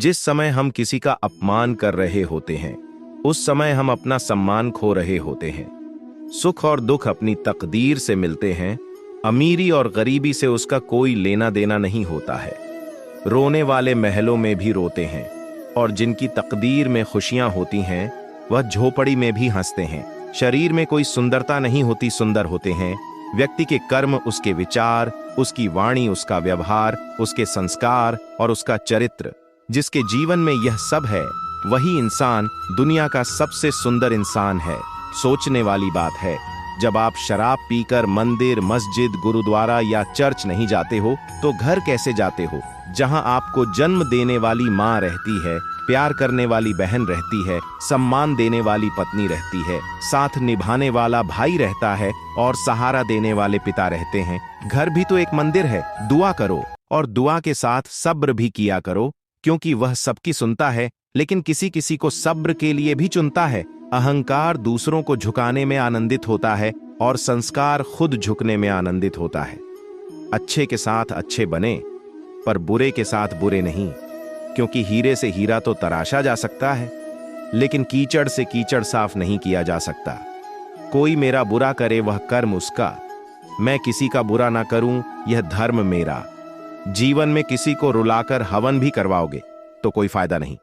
जिस समय हम किसी का अपमान कर रहे होते हैं, उस समय हम अपना सम्मान खो रहे होते हैं। सुख और दुख अपनी तकदीर से मिलते हैं, अमीरी और गरीबी से उसका कोई लेना देना नहीं होता है। रोने वाले महलों में भी रोते हैं, और जिनकी तकदीर में खुशियां होती हैं, वह झोपड़ी में भी हंसते हैं। शरीर में कोई सुंदरता नहीं होती, सुंदर होते हैं व्यक्ति के कर्म, उसके विचार, उसकी वाणी, उसका व्यवहार, उसके संस्कार और उसका चरित्र। जिसके जीवन में यह सब है, वही इंसान दुनिया का सबसे सुंदर इंसान है। सोचने वाली बात है, जब आप शराब पीकर मंदिर, मस्जिद, गुरुद्वारा या चर्च नहीं जाते हो, तो घर कैसे जाते हो, जहां आपको जन्म देने वाली माँ रहती है, प्यार करने वाली बहन रहती है, सम्मान देने वाली पत्नी रहती है, साथ निभाने वाला भाई रहता है और सहारा देने वाले पिता रहते हैं। घर भी तो एक मंदिर है। दुआ करो, और दुआ के साथ सब्र भी किया करो, क्योंकि वह सबकी सुनता है, लेकिन किसी किसी को सब्र के लिए भी चुनता है। अहंकार दूसरों को झुकाने में आनंदित होता है, और संस्कार खुद झुकने में आनंदित होता है। अच्छे के साथ अच्छे बने, पर बुरे के साथ बुरे नहीं, क्योंकि हीरे से हीरा तो तराशा जा सकता है, लेकिन कीचड़ से कीचड़ साफ नहीं किया जा सकता। कोई मेरा बुरा करे वह कर्म उसका, मैं किसी का बुरा ना करूं यह धर्म मेरा। जीवन में किसी को रुलाकर हवन भी करवाओगे तो कोई फायदा नहीं,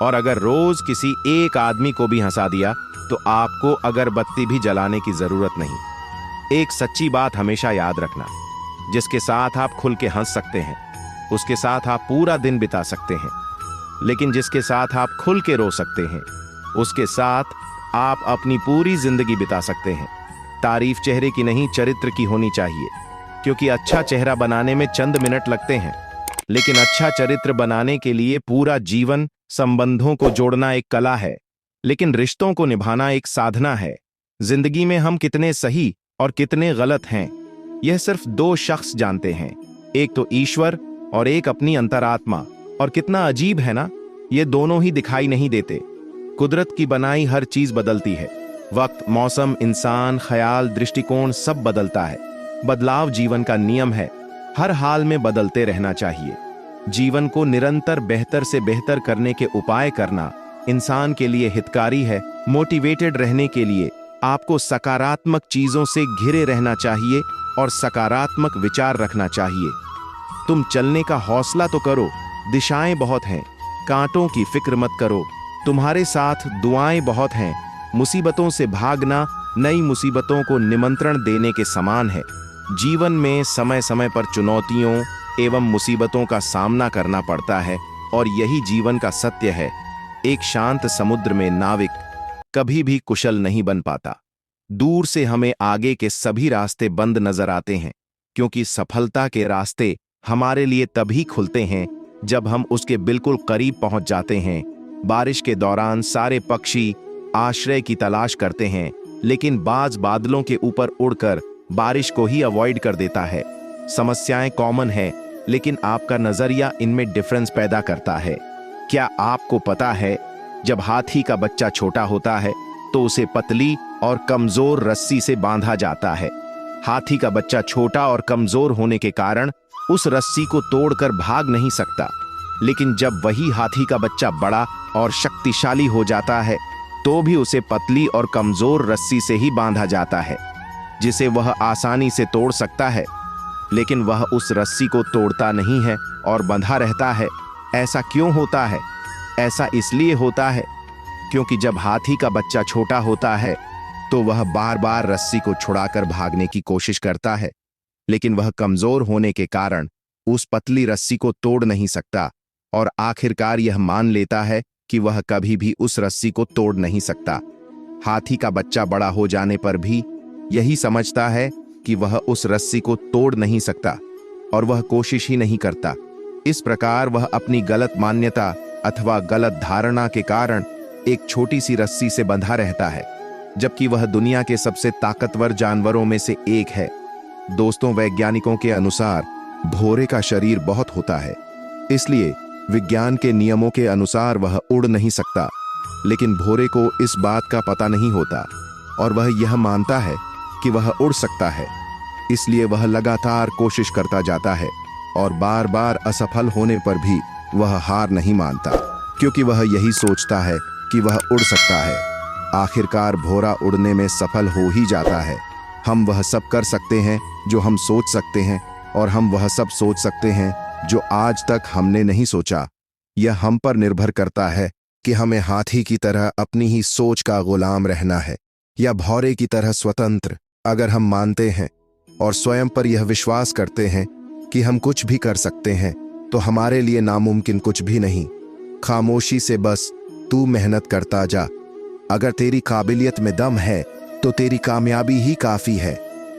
और अगर रोज किसी एक आदमी को भी हंसा दिया तो आपको अगरबत्ती भी जलाने की जरूरत नहीं। एक सच्ची बात हमेशा याद रखना, जिसके साथ आप खुल के हंस सकते हैं, उसके साथ आप पूरा दिन बिता सकते हैं, लेकिन जिसके साथ आप खुल के रो सकते हैं, उसके साथ आप अपनी पूरी जिंदगी बिता सकते हैं। तारीफ चेहरे की नहीं, चरित्र की होनी चाहिए, क्योंकि अच्छा चेहरा बनाने में चंद मिनट लगते हैं, लेकिन अच्छा चरित्र बनाने के लिए पूरा जीवन। संबंधों को जोड़ना एक कला है, लेकिन रिश्तों को निभाना एक साधना है। जिंदगी में हम कितने सही और कितने गलत हैं, यह सिर्फ दो शख्स जानते हैं, एक तो ईश्वर और एक अपनी अंतरात्मा। और कितना अजीब है ना, ये दोनों ही दिखाई नहीं देते। कुदरत की बनाई हर चीज बदलती है, वक्त, मौसम, इंसान, ख्याल, दृष्टिकोण सब बदलता है। बदलाव जीवन का नियम है, हर हाल में बदलते रहना चाहिए। जीवन को निरंतर बेहतर से बेहतर करने के उपाय करना इंसान के लिए हितकारी है। मोटिवेटेड रहने के लिए आपको सकारात्मक चीजों से घिरे रहना चाहिए और सकारात्मक विचार रखना चाहिए। तुम चलने का हौसला तो करो, दिशाएं बहुत हैं, कांटों की फिक्र मत करो, तुम्हारे साथ दुआएं बहुत हैं। मुसीबतों से भागना नई मुसीबतों को निमंत्रण देने के समान है। जीवन में समय समय पर चुनौतियों एवं मुसीबतों का सामना करना पड़ता है, और यही जीवन का सत्य है। एक शांत समुद्र में नाविक कभी भी कुशल नहीं बन पाता। दूर से हमें आगे के सभी रास्ते बंद नजर आते हैं, क्योंकि सफलता के रास्ते हमारे लिए तभी खुलते हैं जब हम उसके बिल्कुल करीब पहुंच जाते हैं। बारिश के दौरान सारे पक्षी आश्रय की तलाश करते हैं, लेकिन बाज बादलों के ऊपर उड़कर बारिश को ही अवॉइड कर देता है। समस्याएं कॉमन है, लेकिन आपका नजरिया इनमें डिफरेंस पैदा करता है। क्या आपको पता है, जब हाथी का बच्चा छोटा होता है तो उसे पतली और कमजोर रस्सी से बांधा जाता है। हाथी का बच्चा छोटा और कमजोर होने के कारण उस रस्सी को तोड़कर भाग नहीं सकता, लेकिन जब वही हाथी का बच्चा बड़ा और शक्तिशाली हो जाता है, तो भी उसे पतली और कमजोर रस्सी से ही बांधा जाता है, जिसे वह आसानी से तोड़ सकता है, लेकिन वह उस रस्सी को तोड़ता नहीं है और बंधा रहता है। ऐसा क्यों होता है? ऐसा इसलिए होता है क्योंकि जब हाथी का बच्चा छोटा होता है तो वह बार बार रस्सी को छुड़ाकर भागने की कोशिश करता है, लेकिन वह कमजोर होने के कारण उस पतली रस्सी को तोड़ नहीं सकता, और आखिरकार यह मान लेता है कि वह कभी भी उस रस्सी को तोड़ नहीं सकता। हाथी का बच्चा बड़ा हो जाने पर भी यही समझता है कि वह उस रस्सी को तोड़ नहीं सकता, और वह कोशिश ही नहीं करता। इस प्रकार वह अपनी गलत मान्यता अथवा गलत धारणा के कारण एक छोटी सी रस्सी से बंधा रहता है, जबकि वह दुनिया के सबसे ताकतवर जानवरों में से एक है। दोस्तों, वैज्ञानिकों के अनुसार भौरे का शरीर बहुत होता है, इसलिए विज्ञान के नियमों के अनुसार वह उड़ नहीं सकता, लेकिन भौरे को इस बात का पता नहीं होता, और वह यह मानता है कि वह उड़ सकता है। इसलिए वह लगातार कोशिश करता जाता है, और बार बार असफल होने पर भी वह हार नहीं मानता, क्योंकि वह यही सोचता है कि वह उड़ सकता है। आखिरकार भौरा उड़ने में सफल हो ही जाता है। हम वह सब कर सकते हैं जो हम सोच सकते हैं, और हम वह सब सोच सकते हैं जो आज तक हमने नहीं सोचा। यह हम पर निर्भर करता है कि हमें हाथी की तरह अपनी ही सोच का गुलाम रहना है या भौरे की तरह स्वतंत्र। अगर हम मानते हैं और स्वयं पर यह विश्वास करते हैं कि हम कुछ भी कर सकते हैं, तो हमारे लिए नामुमकिन कुछ भी नहीं। खामोशी से बस तू मेहनत करता जा। अगर तेरी काबिलियत में दम है तो तेरी कामयाबी ही काफी है।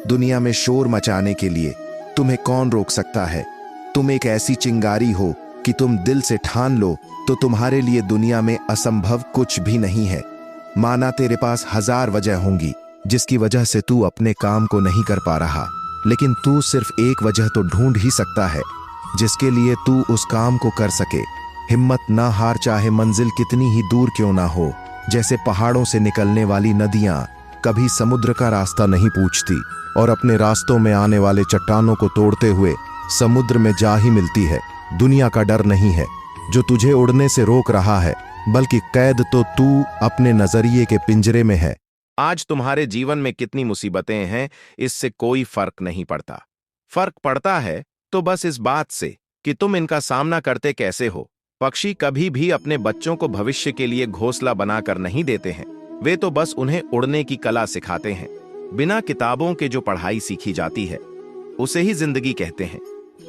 दुनिया में शोर मचाने के लिए तुम्हें कौन रोक सकता है? तुम एक ऐसी चिंगारी हो कि तुम दिल से ठान लो तो तुम्हारे लिए दुनिया में असंभव कुछ भी नहीं है। माना तेरे पास 1000 वजह होंगी जिसकी वजह से तू अपने काम को नहीं कर पा रहा, लेकिन तू सिर्फ एक वजह तो ढूंढ ही सकता है जिसके लिए तू उस काम को कर सके। हिम्मत ना हार, चाहे मंजिल कितनी ही दूर क्यों ना हो। जैसे पहाड़ों से निकलने वाली नदियां कभी समुद्र का रास्ता नहीं पूछती और अपने रास्तों में आने वाले चट्टानों को तोड़ते हुए समुद्र में जा ही मिलती है। दुनिया का डर नहीं है जो तुझे उड़ने से रोक रहा है, बल्कि कैद तो तू अपने नजरिए के पिंजरे में है। आज तुम्हारे जीवन में कितनी मुसीबतें हैं, इससे कोई फर्क नहीं पड़ता। फर्क पड़ता है तो बस इस बात से कि तुम इनका सामना करते कैसे हो। पक्षी कभी भी अपने बच्चों को भविष्य के लिए घोंसला बनाकर नहीं देते हैं, वे तो बस उन्हें उड़ने की कला सिखाते हैं। बिना किताबों के जो पढ़ाई सीखी जाती है उसे ही जिंदगी कहते हैं।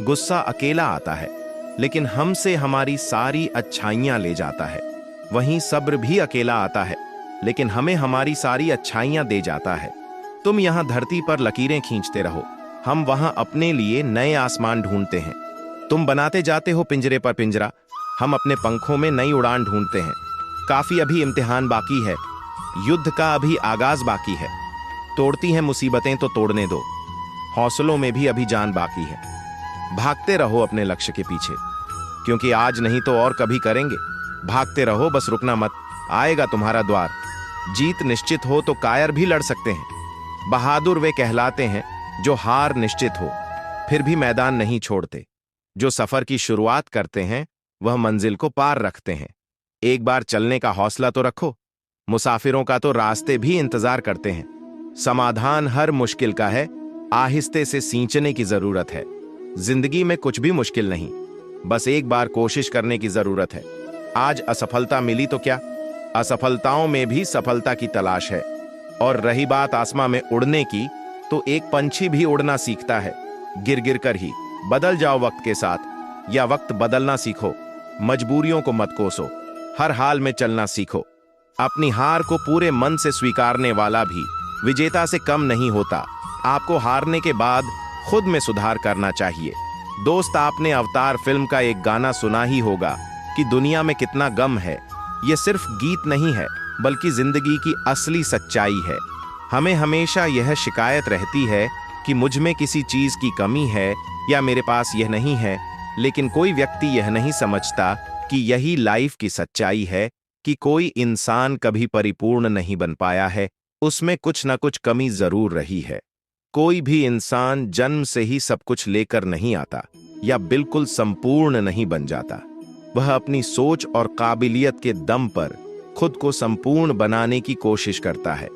गुस्सा अकेला आता है, लेकिन हमसे हमारी सारी अच्छाइयां ले जाता है। वहीं सब्र भी अकेला आता है, लेकिन हमें हमारी सारी अच्छाइयां दे जाता है। तुम यहां धरती पर लकीरें खींचते रहो, हम वहां अपने लिए नए आसमान ढूंढते हैं। तुम बनाते जाते हो पिंजरे पर पिंजरा, हम अपने पंखों में नई उड़ान ढूंढते हैं। काफी अभी इम्तिहान बाकी है, युद्ध का अभी आगाज बाकी है। तोड़ती हैं मुसीबतें तो तोड़ने दो, हौसलों में भी अभी जान बाकी है। भागते रहो अपने लक्ष्य के पीछे, क्योंकि आज नहीं तो और कभी करेंगे। भागते रहो, बस रुकना मत, आएगा तुम्हारा द्वार। जीत निश्चित हो तो कायर भी लड़ सकते हैं। बहादुर वे कहलाते हैं जो हार निश्चित हो फिर भी मैदान नहीं छोड़ते। जो सफर की शुरुआत करते हैं वह मंजिल को पार रखते हैं। एक बार चलने का हौसला तो रखो, मुसाफिरों का तो रास्ते भी इंतजार करते हैं। समाधान हर मुश्किल का है, आहिस्ते से सींचने की जरूरत है। जिंदगी में कुछ भी मुश्किल नहीं, बस एक बार कोशिश करने की जरूरत है। आज असफलता मिली तो क्या, असफलताओं में भी सफलता की तलाश है। और रही बात आसमां में उड़ने की, तो एक पंछी भी उड़ना सीखता है, गिर गिर कर ही। बदल जाओ वक्त के साथ, या वक्त बदलना सीखो। मजबूरियों को मत कोसो, हर हाल में चलना सीखो। अपनी हार को पूरे मन से स्वीकारने वाला भी विजेता से कम नहीं होता। आपको हारने के बाद खुद में सुधार करना चाहिए। दोस्त, आपने अवतार फिल्म का एक गाना सुना ही होगा कि दुनिया में कितना गम है। यह सिर्फ गीत नहीं है, बल्कि जिंदगी की असली सच्चाई है। हमें हमेशा यह शिकायत रहती है कि मुझ में किसी चीज की कमी है या मेरे पास यह नहीं है, लेकिन कोई व्यक्ति यह नहीं समझता कि यही लाइफ की सच्चाई है कि कोई इंसान कभी परिपूर्ण नहीं बन पाया है, उसमें कुछ ना कुछ कमी जरूर रही है। कोई भी इंसान जन्म से ही सब कुछ लेकर नहीं आता या बिल्कुल संपूर्ण नहीं बन जाता। वह अपनी सोच और काबिलियत के दम पर खुद को संपूर्ण बनाने की कोशिश करता है।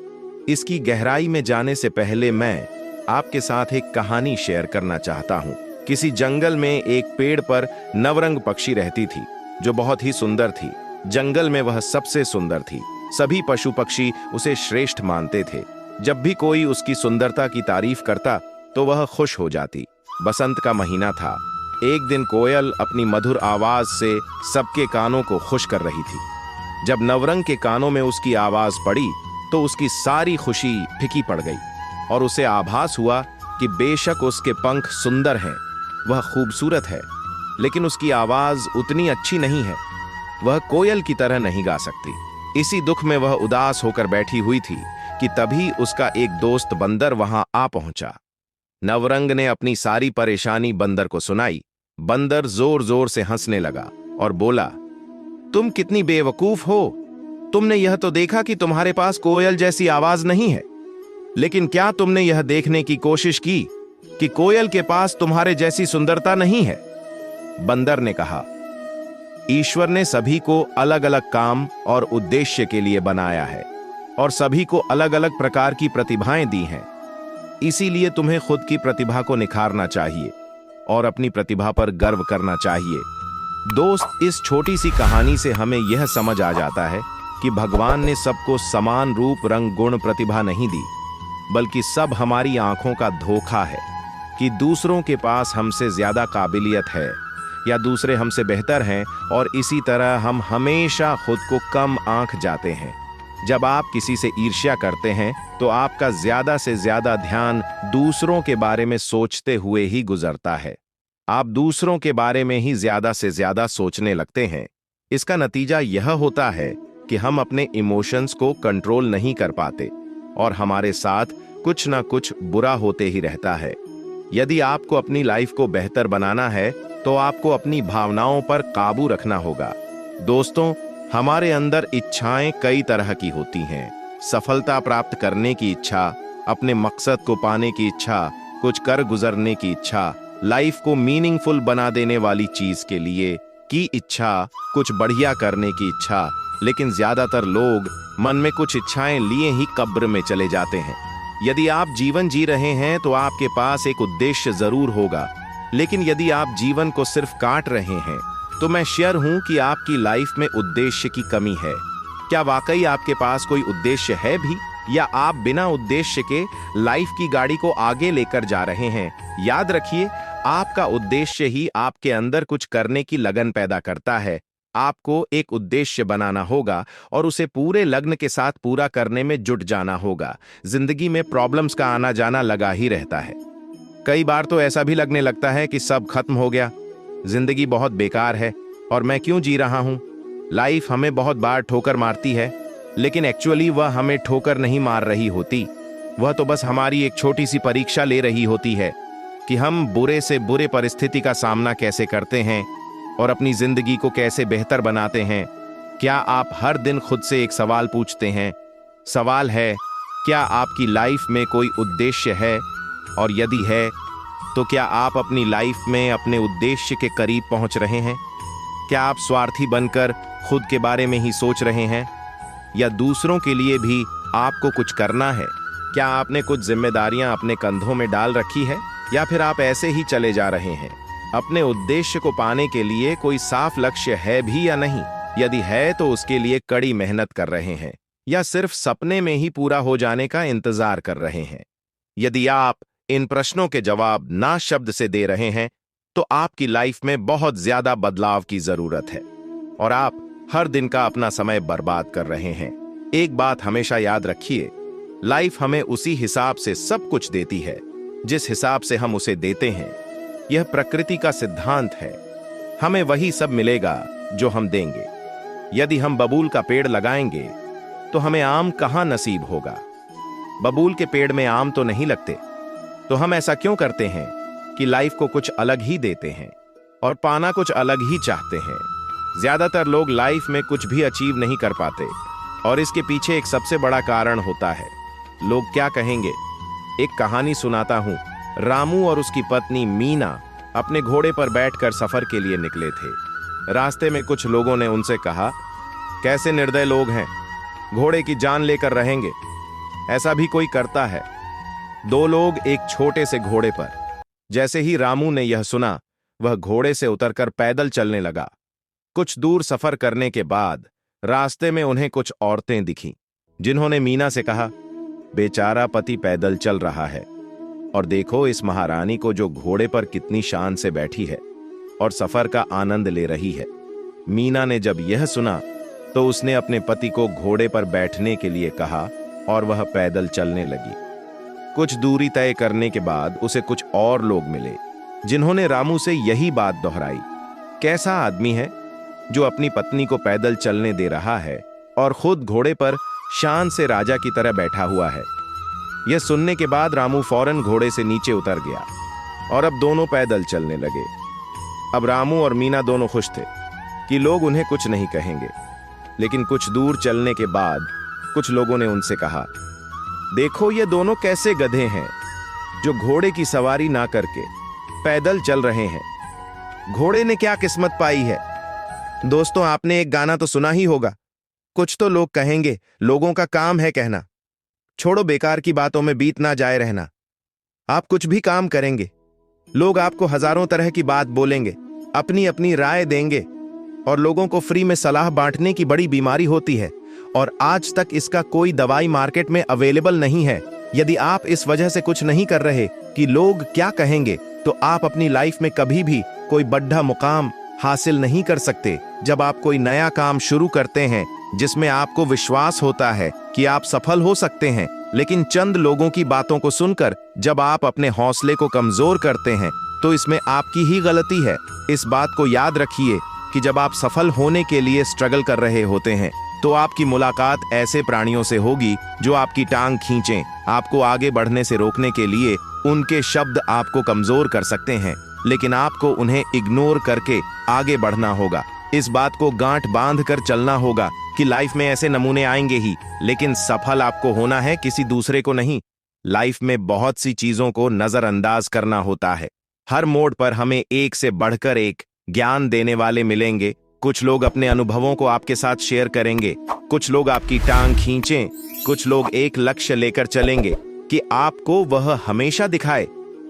इसकी गहराई में जाने से पहले मैं आपके साथ एक कहानी शेयर करना चाहता हूँ। किसी जंगल में एक पेड़ पर नवरंग पक्षी रहती थी जो बहुत ही सुंदर थी। जंगल में वह सबसे सुंदर थी। सभी पशु पक्षी उसे श्रेष्ठ मानते थे। जब भी कोई उसकी सुंदरता की तारीफ करता तो वह खुश हो जाती। बसंत का महीना था। एक दिन कोयल अपनी मधुर आवाज से सबके कानों को खुश कर रही थी। जब नवरंग के कानों में उसकी आवाज पड़ी तो उसकी सारी खुशी फीकी पड़ गई और उसे आभास हुआ कि बेशक उसके पंख सुंदर हैं, वह खूबसूरत है, लेकिन उसकी आवाज उतनी अच्छी नहीं है। वह कोयल की तरह नहीं गा सकती। इसी दुख में वह उदास होकर बैठी हुई थी कि तभी उसका एक दोस्त बंदर वहां आ पहुंचा। नवरंग ने अपनी सारी परेशानी बंदर को सुनाई। बंदर जोर जोर से हंसने लगा और बोला, तुम कितनी बेवकूफ हो। तुमने यह तो देखा कि तुम्हारे पास कोयल जैसी आवाज नहीं है, लेकिन क्या तुमने यह देखने की कोशिश की कि कोयल के पास तुम्हारे जैसी सुंदरता नहीं है? बंदर ने कहा, ईश्वर ने सभी को अलग अलग काम और उद्देश्य के लिए बनाया है और सभी को अलग अलग प्रकार की प्रतिभाएं दी हैं। इसीलिए तुम्हें खुद की प्रतिभा को निखारना चाहिए और अपनी प्रतिभा पर गर्व करना चाहिए। दोस्त, इस छोटी सी कहानी से हमें यह समझ आ जाता है कि भगवान ने सबको समान रूप, रंग, गुण, प्रतिभा नहीं दी, बल्कि सब हमारी आंखों का धोखा है कि दूसरों के पास हमसे ज्यादा काबिलियत है या दूसरे हमसे बेहतर हैं, और इसी तरह हम हमेशा खुद को कम आंक जाते हैं। जब आप किसी से ईर्ष्या करते हैं तो आपका ज्यादा से ज्यादा ध्यान दूसरों के बारे में सोचते हुए ही गुजरता है। आप दूसरों के बारे में ही ज्यादा से ज्यादा सोचने लगते हैं। इसका नतीजा यह होता है कि हम अपने इमोशंस को कंट्रोल नहीं कर पाते और हमारे साथ कुछ ना कुछ बुरा होते ही रहता है। यदि आपको अपनी लाइफ को बेहतर बनाना है तो आपको अपनी भावनाओं पर काबू रखना होगा। दोस्तों, हमारे अंदर इच्छाएं कई तरह की होती हैं। सफलता प्राप्त करने की इच्छा, अपने मकसद को पाने की इच्छा, कुछ कर गुजरने की इच्छा, लाइफ को मीनिंगफुल बना देने वाली चीज के लिए की इच्छा, कुछ बढ़िया करने की इच्छा। लेकिन ज्यादातर लोग मन में कुछ इच्छाएं लिए ही कब्र में चले जाते हैं। यदि आप जीवन जी रहे हैं तो आपके पास एक उद्देश्य जरूर होगा, लेकिन यदि आप जीवन को सिर्फ काट रहे हैं तो मैं श्योर हूं कि आपकी लाइफ में उद्देश्य की कमी है। क्या वाकई आपके पास कोई उद्देश्य है भी, या आप बिना उद्देश्य के लाइफ की गाड़ी को आगे लेकर जा रहे हैं? याद रखिए, आपका उद्देश्य ही आपके अंदर कुछ करने की लगन पैदा करता है। आपको एक उद्देश्य बनाना होगा और उसे पूरे लगन के साथ पूरा करने में जुट जाना होगा। जिंदगी में प्रॉब्लम्स का आना जाना लगा ही रहता है। कई बार तो ऐसा भी लगने लगता है कि सब खत्म हो गया, जिंदगी बहुत बेकार है और मैं क्यों जी रहा हूं। लाइफ हमें बहुत बार ठोकर मारती है, लेकिन एक्चुअली वह हमें ठोकर नहीं मार रही होती। वह तो बस हमारी एक छोटी सी परीक्षा ले रही होती है कि हम बुरे से बुरे परिस्थिति का सामना कैसे करते हैं और अपनी जिंदगी को कैसे बेहतर बनाते हैं। क्या आप हर दिन खुद से एक सवाल पूछते हैं? सवाल है, क्या आपकी लाइफ में कोई उद्देश्य है? और यदि है तो क्या आप अपनी लाइफ में अपने उद्देश्य के करीब पहुंच रहे हैं? क्या आप स्वार्थी बनकर खुद के बारे में ही सोच रहे हैं, या दूसरों के लिए भी आपको कुछ करना है? क्या आपने कुछ जिम्मेदारियां अपने कंधों में डाल रखी है, या फिर आप ऐसे ही चले जा रहे हैं? अपने उद्देश्य को पाने के लिए कोई साफ लक्ष्य है भी या नहीं? यदि है तो उसके लिए कड़ी मेहनत कर रहे हैं, या सिर्फ सपने में ही पूरा हो जाने का इंतजार कर रहे हैं? यदि आप इन प्रश्नों के जवाब ना शब्द से दे रहे हैं तो आपकी लाइफ में बहुत ज्यादा बदलाव की जरूरत है और आप हर दिन का अपना समय बर्बाद कर रहे हैं। एक बात हमेशा याद रखिए, लाइफ हमें उसी हिसाब से सब कुछ देती है जिस हिसाब से हम उसे देते हैं। यह प्रकृति का सिद्धांत है। हमें वही सब मिलेगा जो हम देंगे। यदि हम बबूल का पेड़ लगाएंगे तो हमें आम कहां नसीब होगा? बबूल के पेड़ में आम तो नहीं लगते। तो हम ऐसा क्यों करते हैं कि लाइफ को कुछ अलग ही देते हैं और पाना कुछ अलग ही चाहते हैं? ज्यादातर लोग लाइफ में कुछ भी अचीव नहीं कर पाते और इसके पीछे एक सबसे बड़ा कारण होता है, लोग क्या कहेंगे। एक कहानी सुनाता हूं। रामू और उसकी पत्नी मीना अपने घोड़े पर बैठकर सफर के लिए निकले थे। रास्ते में कुछ लोगों ने उनसे कहा, कैसे निर्दय लोग हैं, घोड़े की जान लेकर रहेंगे, ऐसा भी कोई करता है? दो लोग एक छोटे से घोड़े पर। जैसे ही रामू ने यह सुना, वह घोड़े से उतरकर पैदल चलने लगा। कुछ दूर सफर करने के बाद रास्ते में उन्हें कुछ औरतें दिखीं, जिन्होंने मीना से कहा, बेचारा पति पैदल चल रहा है और देखो इस महारानी को जो घोड़े पर कितनी शान से बैठी है और सफर का आनंद ले रही है। मीना ने जब यह सुना तो उसने अपने पति को घोड़े पर बैठने के लिए कहा और वह पैदल चलने लगी। कुछ दूरी तय करने के बाद उसे कुछ और लोग मिले, जिन्होंने रामू से यही बात दोहराई, कैसा आदमी है जो अपनी पत्नी को पैदल चलने दे रहा है और खुद घोड़े पर शान से राजा की तरह बैठा हुआ है। यह सुनने के बाद रामू फौरन घोड़े से नीचे उतर गया और अब दोनों पैदल चलने लगे। अब रामू और मीना दोनों खुश थे कि लोग उन्हें कुछ नहीं कहेंगे, लेकिन कुछ दूर चलने के बाद कुछ लोगों ने उनसे कहा, देखो ये दोनों कैसे गधे हैं जो घोड़े की सवारी ना करके पैदल चल रहे हैं। घोड़े ने क्या किस्मत पाई है, दोस्तों, आपने एक गाना तो सुना ही होगा, कुछ तो लोग कहेंगे, लोगों का काम है कहना। छोड़ो बेकार की बातों में बीत ना जाए रहना। आप कुछ भी काम करेंगे, लोग आपको हजारों तरह की बात बोलेंगे, अपनी अपनी राय देंगे, और लोगों को फ्री में सलाह बांटने की बड़ी बीमारी होती है, और आज तक इसका कोई दवाई मार्केट में अवेलेबल नहीं है। यदि आप इस वजह से कुछ नहीं कर रहे कि लोग क्या कहेंगे, तो आप अपनी लाइफ में कभी भी कोई बड़ा मुकाम हासिल नहीं कर सकते। जब आप कोई नया काम शुरू करते हैं जिसमें आपको विश्वास होता है कि आप सफल हो सकते हैं, लेकिन चंद लोगों की बातों को सुनकर जब आप अपने हौसले को कमजोर करते हैं, तो इसमें आपकी ही गलती है। इस बात को याद रखिए कि जब आप सफल होने के लिए स्ट्रगल कर रहे होते हैं, तो आपकी मुलाकात ऐसे प्राणियों से होगी जो आपकी टांग खींचें। आपको आगे बढ़ने से रोकने के लिए उनके शब्द आपको कमजोर कर सकते हैं, लेकिन आपको उन्हें इग्नोर करके आगे बढ़ना होगा। इस बात को गांठ बांध कर चलना होगा कि लाइफ में ऐसे नमूने आएंगे ही, लेकिन सफल आपको होना है, किसी दूसरे को नहीं। लाइफ में बहुत सी चीजों को नजरअंदाज करना होता है। हर मोड़ पर हमें एक से बढ़कर एक ज्ञान देने वाले मिलेंगे। कुछ लोग अपने अनुभवों को आपके साथ शेयर करेंगे, कुछ लोग आपकी टांग खींचें, कुछ लोग एक लक्ष्य लेकर चलेंगे कि आपको वह हमेशा दिखाए।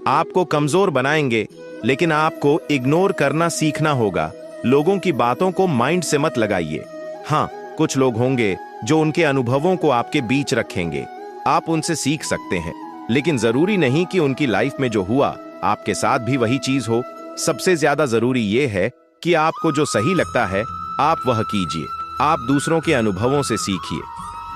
आपको कमजोर बनाएंगे, लेकिन आपको इग्नोर करना सीखना होगा। लोगों की बातों को माइंड से मत लगाइए। हाँ, कुछ लोग होंगे जो उनके अनुभवों को आपके बीच रखेंगे। आप उनसे सीख सकते हैं, लेकिन जरूरी नहीं कि उनकी लाइफ में जो हुआ आपके साथ भी वही चीज हो। सबसे ज्यादा जरूरी यह है कि आपको जो सही लगता है आप वह कीजिए। आप दूसरों के अनुभवों से सीखिए,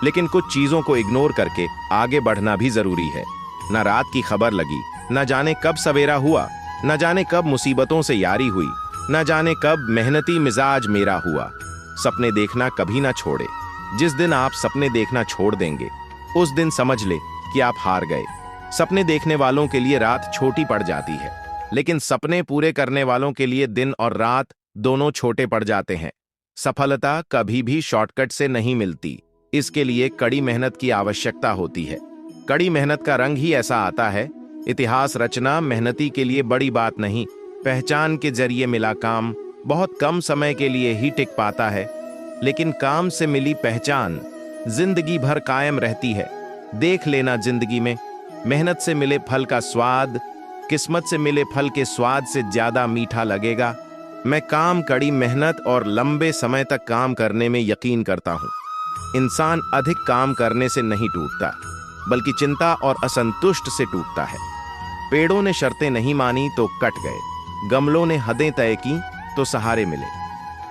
लेकिन कुछ चीजों को इग्नोर करके आगे बढ़ना भी जरूरी है। न रात की खबर लगी, न जाने कब सवेरा हुआ, न जाने कब मुसीबतों से यारी हुई, न जाने कब मेहनती मिजाज मेरा हुआ। सपने देखना कभी ना छोड़े। जिस दिन आप सपने देखना छोड़ देंगे, उस दिन समझ ले कि आप हार गए। सपने देखने वालों के लिए रात छोटी पड़ जाती है, लेकिन सपने पूरे करने वालों के लिए दिन और रात दोनों छोटे पड़ जाते हैं। सफलता कभी भी शॉर्टकट से नहीं मिलती, इसके लिए कड़ी मेहनत की आवश्यकता होती है। कड़ी मेहनत का रंग ही ऐसा आता है। इतिहास रचना मेहनती के लिए बड़ी बात नहीं। पहचान के जरिए मिला काम बहुत कम समय के लिए ही टिक पाता है, लेकिन काम से मिली पहचान जिंदगी भर कायम रहती है। देख लेना, जिंदगी में मेहनत से मिले फल का स्वाद किस्मत से मिले फल के स्वाद से ज्यादा मीठा लगेगा। मैं काम, कड़ी मेहनत और लंबे समय तक काम करने में यकीन करता हूँ। इंसान अधिक काम करने से नहीं टूटता, बल्कि चिंता और असंतुष्ट से टूटता है। पेड़ों ने शर्तें नहीं मानी तो कट गए, गमलों ने हदें तय की तो सहारे मिले।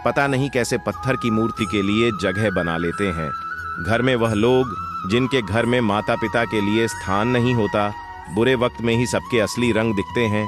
पता नहीं कैसे पत्थर की मूर्ति के लिए जगह बना लेते हैं। घर में वह लोग जिनके घर में माता पिता के लिए स्थान नहीं होता, बुरे वक्त में ही सबके असली रंग दिखते हैं।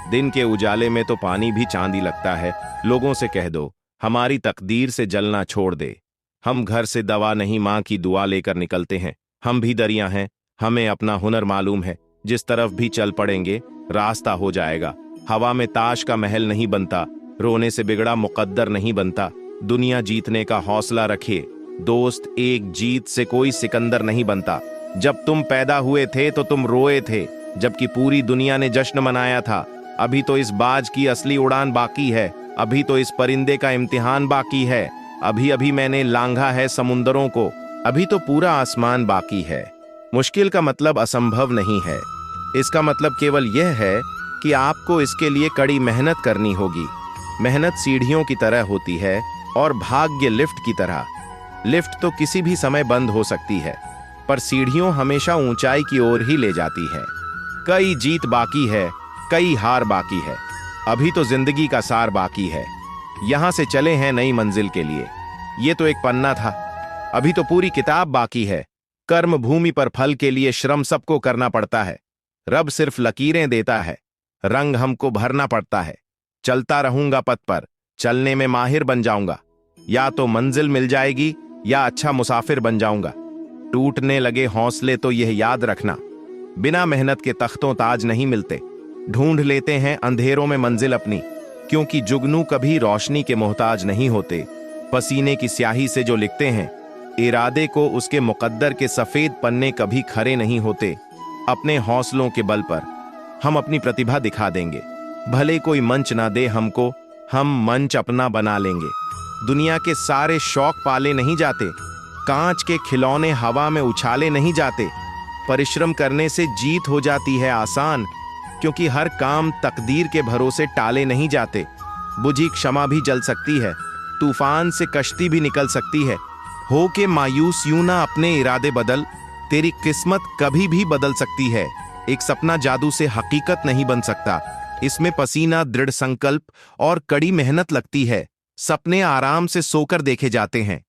दिन के उजाले में तो पानी भी चांदी लगता है। लोगों से कह दो हमारी तकदीर से जलना छोड़ दे। हम घर से दवा नहीं, माँ की दुआ लेकर निकलते हैं। हम भी दरिया हैं, हमें अपना हुनर मालूम है। जिस तरफ भी चल पड़ेंगे रास्ता हो जाएगा। हवा में ताश का महल नहीं बनता, रोने से बिगड़ा मुकद्दर नहीं बनता। दुनिया जीतने का हौसला रखे दोस्त, एक जीत से कोई सिकंदर नहीं बनता। जब तुम पैदा हुए थे तो तुम रोए थे, जबकि पूरी दुनिया ने जश्न मनाया था। अभी तो इस बाज की असली उड़ान बाकी है, अभी तो इस परिंदे का इम्तिहान बाकी है। अभी अभी मैंने लांघा है समुंदरों को, अभी तो पूरा आसमान बाकी है। मुश्किल का मतलब असंभव नहीं है, इसका मतलब केवल यह है कि आपको इसके लिए कड़ी मेहनत करनी होगी। मेहनत सीढ़ियों की तरह होती है और भाग्य लिफ्ट की तरह। लिफ्ट तो किसी भी समय बंद हो सकती है, पर सीढ़ियों हमेशा ऊंचाई की ओर ही ले जाती है। कई जीत बाकी है, कई हार बाकी है, अभी तो जिंदगी का सार बाकी है। यहां से चले हैं नई मंजिल के लिए। ये तो एक पन्ना था, अभी तो पूरी किताब बाकी है। कर्म भूमि पर फल के लिए श्रम सबको करना पड़ता है। रब सिर्फ लकीरें देता है, रंग हमको भरना पड़ता है। चलता रहूंगा पथ पर, चलने में माहिर बन जाऊंगा। या तो मंजिल मिल जाएगी या अच्छा मुसाफिर बन जाऊंगा। टूटने लगे हौसले तो यह याद रखना, बिना मेहनत के तख्तों ताज नहीं मिलते। ढूंढ लेते हैं अंधेरों में मंजिल अपनी, क्योंकि जुगनू कभी रोशनी के मोहताज नहीं होते। पसीने की स्याही से जो लिखते हैं इरादे को, उसके मुकद्दर के सफेद पन्ने कभी खरे नहीं होते। अपने हौसलों के बल पर हम अपनी प्रतिभा दिखा देंगे। भले कोई मंच ना दे हमको, हम मंच अपना बना लेंगे। दुनिया के सारे शौक पाले नहीं जाते, कांच के खिलौने हवा में उछाले नहीं जाते। परिश्रम करने से जीत हो जाती है आसान, क्योंकि हर काम तकदीर के भरोसे टाले नहीं जाते। बुझी क्षमा भी जल सकती है, तूफान से कश्ती भी निकल सकती है। हो के मायूस यूं ना अपने इरादे बदल, तेरी किस्मत कभी भी बदल सकती है। एक सपना जादू से हकीकत नहीं बन सकता, इसमें पसीना, दृढ़ संकल्प और कड़ी मेहनत लगती है। सपने आराम से सोकर देखे जाते हैं,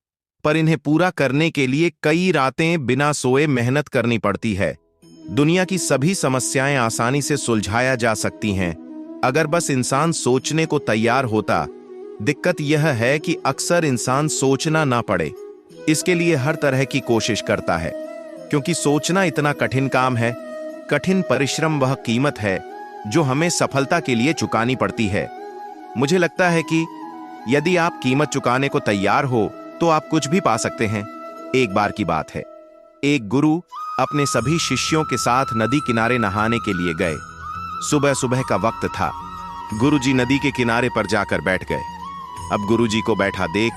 पर इन्हें पूरा करने के लिए कई रातें बिना सोए मेहनत करनी पड़ती है। दुनिया की सभी समस्याएं आसानी से सुलझाया जा सकती हैं, अगर बस इंसान सोचने को तैयार होता। दिक्कत यह है कि अक्सर इंसान सोचना ना पड़े, इसके लिए हर तरह की कोशिश करता है, क्योंकि सोचना इतना कठिन काम है। कठिन परिश्रम वह कीमत है जो हमें सफलता के लिए चुकानी पड़ती है। मुझे लगता है कि यदि आप कीमत चुकाने को तैयार हो तो आप कुछ भी पा सकते हैं। एक बार की बात है, एक गुरु अपने सभी शिष्यों के साथ नदी किनारे नहाने के लिए गए। सुबह सुबह का वक्त था। गुरुजी नदी के किनारे पर जाकर बैठ गए। अब गुरुजी को बैठा देख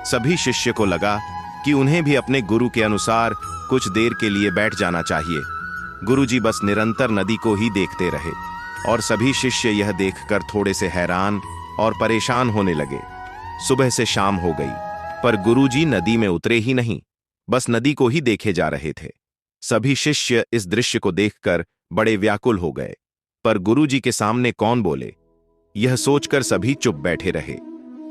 सभी शिष्य को लगा कि उन्हें भी अपने गुरु के अनुसार कुछ देर के लिए बैठ जाना चाहिए। गुरुजी बस निरंतर नदी को ही देखते रहे और सभी शिष्य यह देखकर थोड़े से हैरान और परेशान होने लगे। सुबह से शाम हो गई, पर गुरुजी नदी में उतरे ही नहीं, बस नदी को ही देखे जा रहे थे। सभी शिष्य इस दृश्य को देखकर बड़े व्याकुल हो गए, पर गुरुजी के सामने कौन बोले, यह सोचकर सभी चुप बैठे रहे।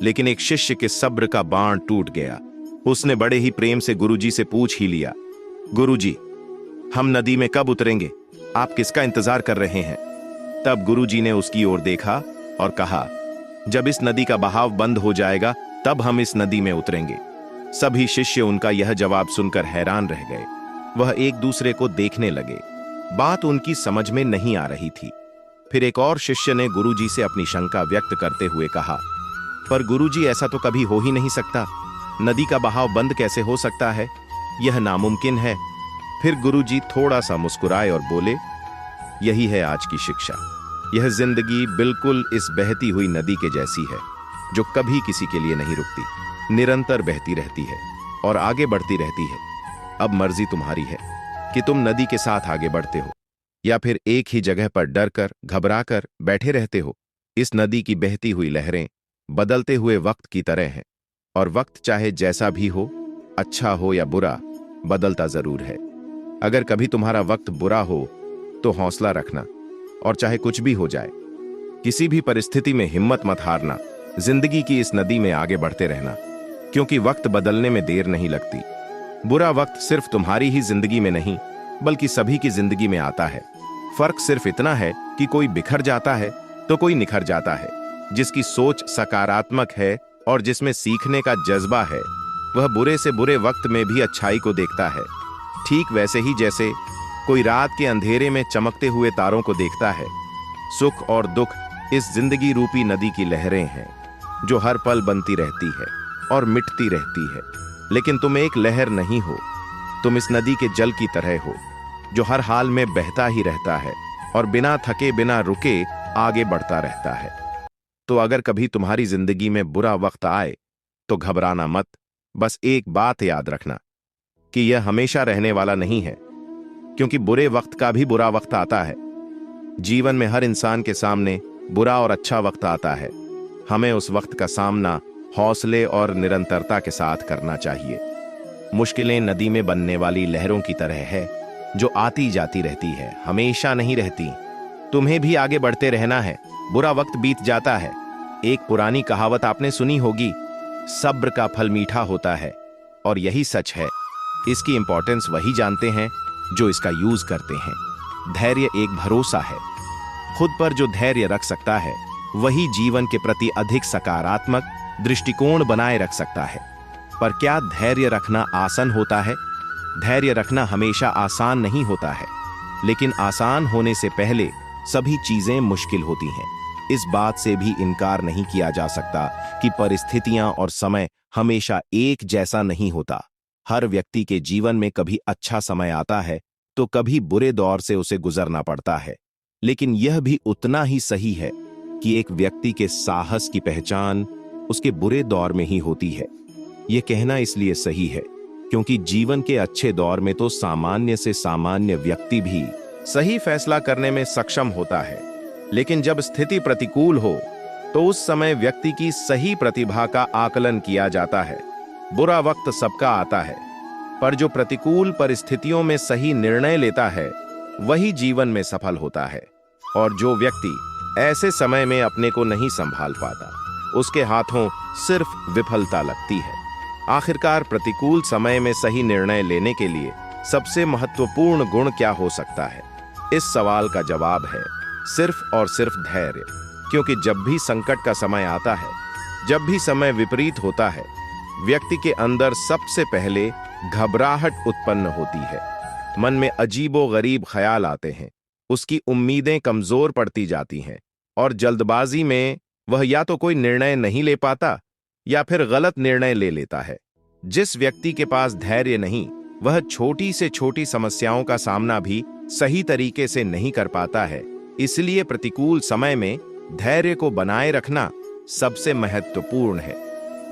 लेकिन एक शिष्य के सब्र का बाण टूट गया। उसने बड़े ही प्रेम से गुरुजी से पूछ ही लिया, गुरुजी, हम नदी में कब उतरेंगे? आप किसका इंतजार कर रहे हैं? तब गुरुजी ने उसकी ओर देखा और कहा, जब इस नदी का बहाव बंद हो जाएगा तब हम इस नदी में उतरेंगे। सभी शिष्य उनका यह जवाब सुनकर हैरान रह गए। वह एक दूसरे को देखने लगे। बात उनकी समझ में नहीं आ रही थी। फिर एक और शिष्य ने गुरुजी से अपनी शंका व्यक्त करते हुए कहा, पर गुरुजी, ऐसा तो कभी हो ही नहीं सकता। नदी का बहाव बंद कैसे हो सकता है? यह नामुमकिन है। फिर गुरुजी थोड़ा सा मुस्कुराए और बोले, यही है आज की शिक्षा। यह जिंदगी बिल्कुल इस बहती हुई नदी के जैसी है, जो कभी किसी के लिए नहीं रुकती, निरंतर बहती रहती है और आगे बढ़ती रहती है। अब मर्जी तुम्हारी है कि तुम नदी के साथ आगे बढ़ते हो या फिर एक ही जगह पर डर कर, घबरा कर बैठे रहते हो। इस नदी की बहती हुई लहरें बदलते हुए वक्त की तरह हैं, और वक्त चाहे जैसा भी हो, अच्छा हो या बुरा, बदलता जरूर है। अगर कभी तुम्हारा वक्त बुरा हो तो हौसला रखना, और चाहे कुछ भी हो जाए, किसी भी परिस्थिति में हिम्मत मत हारना। जिंदगी की इस नदी में आगे बढ़ते रहना, क्योंकि वक्त बदलने में देर नहीं लगती। बुरा वक्त सिर्फ तुम्हारी ही जिंदगी में नहीं, बल्कि सभी की जिंदगी में आता है। फर्क सिर्फ इतना है कि कोई बिखर जाता है तो कोई निखर जाता है। जिसकी सोच सकारात्मक है और जिसमें सीखने का जज्बा है, वह बुरे से बुरे वक्त में भी अच्छाई को देखता है। ठीक वैसे ही जैसे कोई रात के अंधेरे में चमकते हुए तारों को देखता है। सुख और दुख इस जिंदगी रूपी नदी की लहरें हैं, जो हर पल बनती रहती है और मिटती रहती है। लेकिन तुम एक लहर नहीं हो, तुम इस नदी के जल की तरह हो, जो हर हाल में बहता ही रहता है और बिना थके, बिना रुके आगे बढ़ता रहता है। तो अगर कभी तुम्हारी जिंदगी में बुरा वक्त आए तो घबराना मत। बस एक बात याद रखना कि यह हमेशा रहने वाला नहीं है, क्योंकि बुरे वक्त का भी बुरा वक्त आता है। जीवन में हर इंसान के सामने बुरा और अच्छा वक्त आता है। हमें उस वक्त का सामना हौसले और निरंतरता के साथ करना चाहिए। मुश्किलें नदी में बनने वाली लहरों की तरह है, जो आती जाती रहती है, हमेशा नहीं रहती। तुम्हें भी आगे बढ़ते रहना है। बुरा वक्त बीत जाता है। एक पुरानी कहावत आपने सुनी होगी, सब्र का फल मीठा होता है, और यही सच है। इसकी इंपॉर्टेंस वही जानते हैं जो इसका यूज करते हैं। धैर्य एक भरोसा है। खुद पर जो धैर्य रख सकता है, वही जीवन के प्रति अधिक सकारात्मक दृष्टिकोण बनाए रख सकता है। पर क्या धैर्य रखना आसान होता है? धैर्य रखना हमेशा आसान नहीं होता है, लेकिन आसान होने से पहले सभी चीजें मुश्किल होती हैं। इस बात से भी इनकार नहीं किया जा सकता कि परिस्थितियां और समय हमेशा एक जैसा नहीं होता। हर व्यक्ति के जीवन में कभी अच्छा समय आता है तो कभी बुरे दौर से उसे गुजरना पड़ता है। लेकिन यह भी उतना ही सही है कि एक व्यक्ति के साहस की पहचान उसके बुरे दौर में ही होती है। यह कहना इसलिए सही है क्योंकि जीवन के अच्छे दौर में तो सामान्य से सामान्य व्यक्ति भी सही फैसला करने में सक्षम होता है, लेकिन जब स्थिति प्रतिकूल हो तो उस समय व्यक्ति की सही प्रतिभा का आकलन किया जाता है। बुरा वक्त सबका आता है, पर जो प्रतिकूल परिस्थितियों में सही निर्णय लेता है वही जीवन में सफल होता है। और जो व्यक्ति ऐसे समय में अपने को नहीं संभाल पाता, उसके हाथों सिर्फ विफलता लगती है। आखिरकार प्रतिकूल समय में सही निर्णय लेने के लिए सबसे महत्वपूर्ण गुण क्या हो सकता है? इस सवाल का जवाब है सिर्फ और सिर्फ धैर्य। क्योंकि जब भी संकट का समय आता है, जब भी समय विपरीत होता है, व्यक्ति के अंदर सबसे पहले घबराहट उत्पन्न होती है। मन में अजीबो-गरीब ख्याल आते हैं, उसकी उम्मीदें कमजोर पड़ती जाती हैं और जल्दबाजी में वह या तो कोई निर्णय नहीं ले पाता या फिर गलत निर्णय ले लेता है। जिस व्यक्ति के पास धैर्य नहीं, वह छोटी से छोटी समस्याओं का सामना भी सही तरीके से नहीं कर पाता है। इसलिए प्रतिकूल समय में धैर्य को बनाए रखना सबसे महत्वपूर्ण है।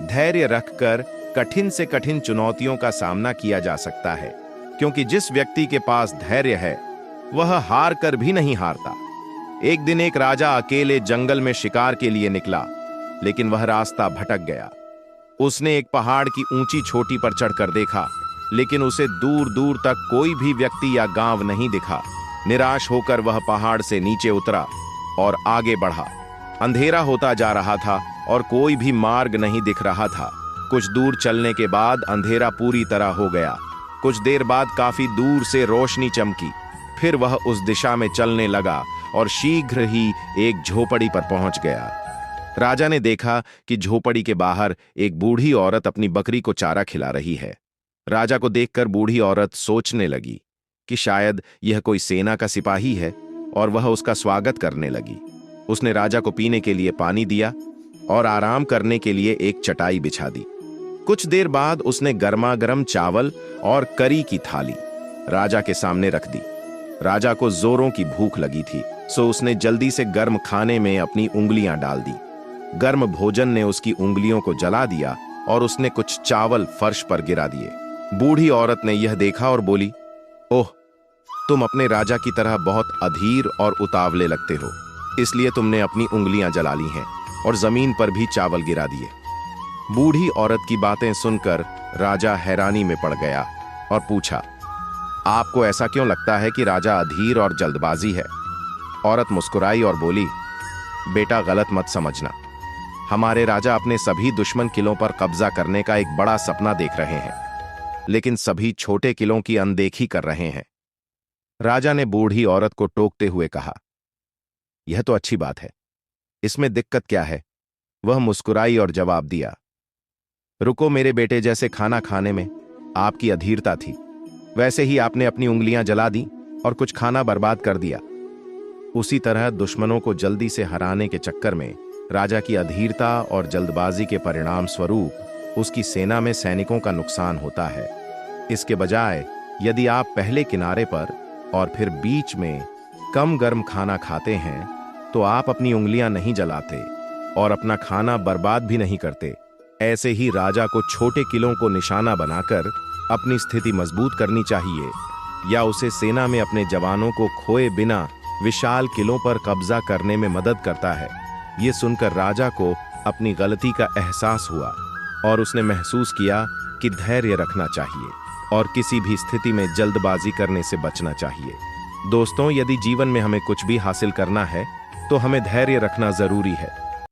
धैर्य रखकर कठिन से कठिन चुनौतियों का सामना किया जा सकता है, क्योंकि जिस व्यक्ति के पास धैर्य है वह हार कर भी नहीं हारता। एक दिन एक राजा अकेले जंगल में शिकार के लिए निकला, लेकिन वह रास्ता भटक गया। उसने एक पहाड़ की ऊंची चोटी पर चढ़कर देखा, लेकिन उसे दूर दूर तक कोई भी व्यक्ति या गांव नहीं दिखा। निराश होकर वह पहाड़ से नीचे उतरा और आगे बढ़ा। अंधेरा होता जा रहा था और कोई भी मार्ग नहीं दिख रहा था। कुछ दूर चलने के बाद अंधेरा पूरी तरह हो गया। कुछ देर बाद काफी दूर से रोशनी चमकी। फिर वह उस दिशा में चलने लगा और शीघ्र ही एक झोपड़ी पर पहुंच गया। राजा ने देखा कि झोपड़ी के बाहर एक बूढ़ी औरत अपनी बकरी को चारा खिला रही है। राजा को देखकर बूढ़ी औरत सोचने लगी कि शायद यह कोई सेना का सिपाही है और वह उसका स्वागत करने लगी। उसने राजा को पीने के लिए पानी दिया और आराम करने के लिए एक चटाई बिछा दी। कुछ देर बाद उसने गर्मा गर्म चावल और करी की थाली राजा के सामने रख दी। राजा को जोरों की भूख लगी थी, सो उसने जल्दी से गर्म खाने में अपनी उंगलियां डाल दी। गर्म भोजन ने उसकी उंगलियों को जला दिया और उसने कुछ चावल फर्श पर गिरा दिए। बूढ़ी औरत ने यह देखा और बोली, ओह, तुम अपने राजा की तरह बहुत अधीर और उतावले लगते हो, इसलिए तुमने अपनी उंगलियां जला ली हैं और जमीन पर भी चावल गिरा दिए। बूढ़ी औरत की बातें सुनकर राजा हैरानी में पड़ गया और पूछा, आपको ऐसा क्यों लगता है कि राजा अधीर और जल्दबाजी है? औरत मुस्कुराई और बोली, बेटा, गलत मत समझना। हमारे राजा अपने सभी दुश्मन किलों पर कब्जा करने का एक बड़ा सपना देख रहे हैं, लेकिन सभी छोटे किलों की अनदेखी कर रहे हैं। राजा ने बूढ़ी औरत को टोकते हुए कहा, यह तो अच्छी बात है, इसमें दिक्कत क्या है? वह मुस्कुराई और जवाब दिया, रुको, मेरे बेटे, जैसे खाना खाने में आपकी अधीरता थी, वैसे ही आपने अपनी उंगलियां जला दी और कुछ खाना बर्बाद कर दिया। उसी तरह दुश्मनों को जल्दी से हराने के चक्कर में राजा की अधीरता और जल्दबाजी के परिणाम स्वरूप उसकी सेना में सैनिकों का नुकसान होता है। इसके बजाय यदि आप पहले किनारे पर और फिर बीच में कम गर्म खाना खाते हैं, तो आप अपनी उंगलियां नहीं जलाते और अपना खाना बर्बाद भी नहीं करते। ऐसे ही राजा को छोटे किलों को निशाना बनाकर अपनी स्थिति मजबूत करनी चाहिए, या उसे सेना में अपने जवानों को खोए बिना विशाल किलों पर कब्जा करने में मदद करता है। ये सुनकर राजा को अपनी गलती का एहसास हुआ और उसने महसूस किया कि धैर्य रखना चाहिए और किसी भी स्थिति में जल्दबाजी करने से बचना चाहिए। दोस्तों, यदि जीवन में हमें कुछ भी हासिल करना है तो हमें धैर्य रखना जरूरी है।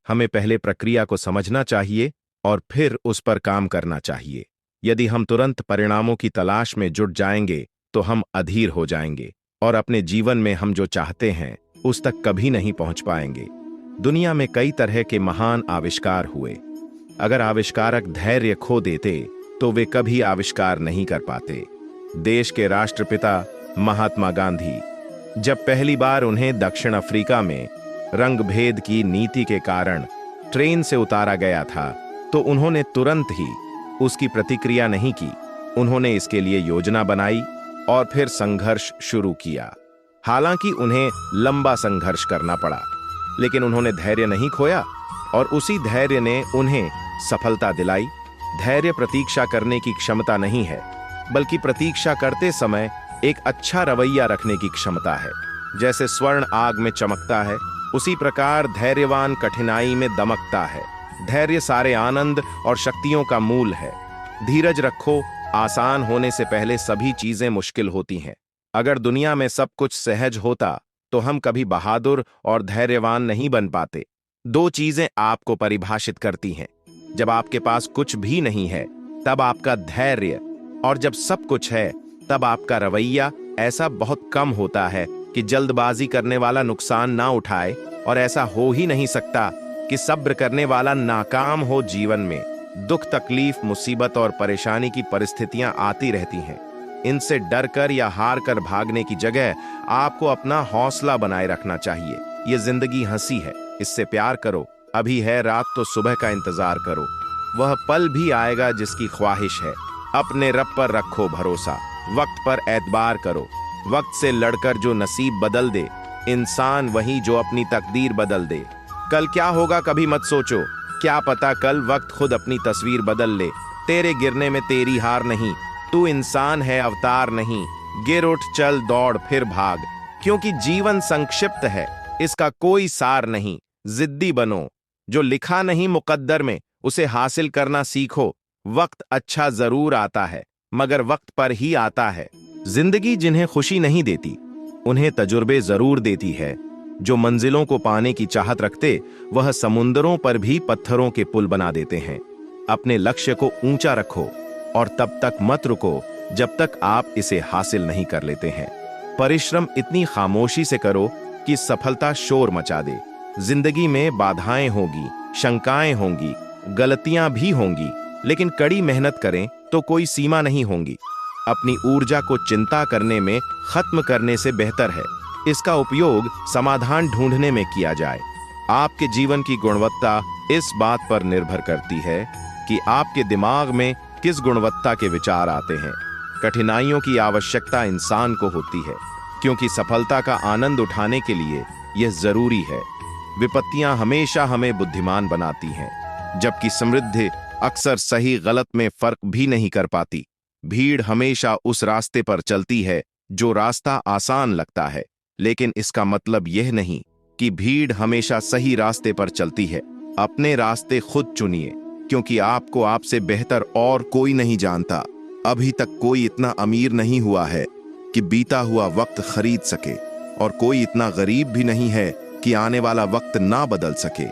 हमें पहले प्रक्रिया को समझना चाहिए और फिर उस पर काम करना चाहिए। यदि हम तुरंत परिणामों की तलाश में जुट जाएंगे तो हम अधीर हो जाएंगे और अपने जीवन में हम जो चाहते हैं उस तक कभी नहीं पहुंच पाएंगे। दुनिया में कई तरह के महान आविष्कार हुए। अगर आविष्कारक धैर्य खो देते तो वे कभी आविष्कार नहीं कर पाते। देश के राष्ट्रपिता महात्मा गांधी, जब पहली बार उन्हें दक्षिण अफ्रीका में रंगभेद की नीति के कारण ट्रेन से उतारा गया था, तो उन्होंने तुरंत ही उसकी प्रतिक्रिया नहीं की। उन्होंने इसके लिए योजना बनाई और फिर संघर्ष शुरू किया। हालांकि उन्हें लंबा संघर्ष करना पड़ा, लेकिन उन्होंने धैर्य नहीं खोया और उसी धैर्य ने उन्हें सफलता दिलाई। धैर्य प्रतीक्षा करने की क्षमता नहीं है, बल्कि प्रतीक्षा करते समय एक अच्छा रवैया रखने की क्षमता है। जैसे स्वर्ण आग में चमकता है, उसी प्रकार धैर्यवान कठिनाई में दमकता है। धैर्य सारे आनंद और शक्तियों का मूल है। धीरज रखो, आसान होने से पहले सभी चीजें मुश्किल होती हैं। अगर दुनिया में सब कुछ सहज होता तो हम कभी बहादुर और धैर्यवान नहीं बन पाते। दो चीजें आपको परिभाषित करती हैं। जब आपके पास कुछ भी नहीं है तब आपका धैर्य, और जब सब कुछ है तब आपका रवैया ऐसा बहुत कम होता है कि जल्दबाजी करने वाला नुकसान ना उठाए, और ऐसा हो ही नहीं सकता कि सब्र करने वाला नाकाम हो। जीवन में दुख, तकलीफ, मुसीबत और परेशानी की परिस्थितियां आती रहती हैं। इनसे डरकर या हार कर भागने की जगह आपको अपना हौसला बनाए रखना चाहिए। ये जिंदगी हंसी है, इससे प्यार करो। अभी है रात तो सुबह का इंतजार करो। वह पल भी आएगा जिसकी ख्वाहिश है। अपने रब पर रखो भरोसा, वक्त पर एतबार करो। वक्त से लड़कर जो नसीब बदल दे, इंसान वही जो अपनी तकदीर बदल दे। कल क्या होगा कभी मत सोचो, क्या पता कल वक्त खुद अपनी तस्वीर बदल ले। तेरे गिरने में तेरी हार नहीं, तू इंसान है अवतार नहीं। गिर उठ, चल, दौड़, फिर भाग, क्योंकि जीवन संक्षिप्त है, इसका कोई सार नहीं। जिद्दी बनो, जो लिखा नहीं मुकद्दर में उसे हासिल करना सीखो। वक्त अच्छा जरूर आता है, मगर वक्त पर ही आता है। जिंदगी जिन्हें खुशी नहीं देती उन्हें तजुर्बे जरूर देती है। जो मंजिलों को पाने की चाहत रखते वह समुंदरों पर भी पत्थरों के पुल बना देते हैं। अपने लक्ष्य को ऊंचा रखो और तब तक मत रुको जब तक आप इसे हासिल नहीं कर लेते हैं। परिश्रम इतनी खामोशी से करो कि सफलता शोर मचा दे। जिंदगी में बाधाएं होंगी, शंकाएं होंगी, गलतियां भी होंगी, लेकिन कड़ी मेहनत करें तो कोई सीमा नहीं होंगी। अपनी ऊर्जा को चिंता करने में खत्म करने से बेहतर है इसका उपयोग समाधान ढूंढने में किया जाए। आपके जीवन की गुणवत्ता इस बात पर निर्भर करती है कि आपके दिमाग में किस गुणवत्ता के विचार आते हैं। कठिनाइयों की आवश्यकता इंसान को होती है, क्योंकि सफलता का आनंद उठाने के लिए यह जरूरी है। विपत्तियां हमेशा हमें बुद्धिमान बनाती हैं, जबकि समृद्धि अक्सर सही गलत में फर्क भी नहीं कर पाती। भीड़ हमेशा उस रास्ते पर चलती है जो रास्ता आसान लगता है, लेकिन इसका मतलब यह नहीं कि भीड़ हमेशा सही रास्ते पर चलती है। अपने रास्ते खुद चुनिए, क्योंकि आपको आपसे बेहतर और कोई नहीं जानता। अभी तक कोई इतना अमीर नहीं हुआ है कि बीता हुआ वक्त खरीद सके, और कोई इतना गरीब भी नहीं है कि आने वाला वक्त ना बदल सके।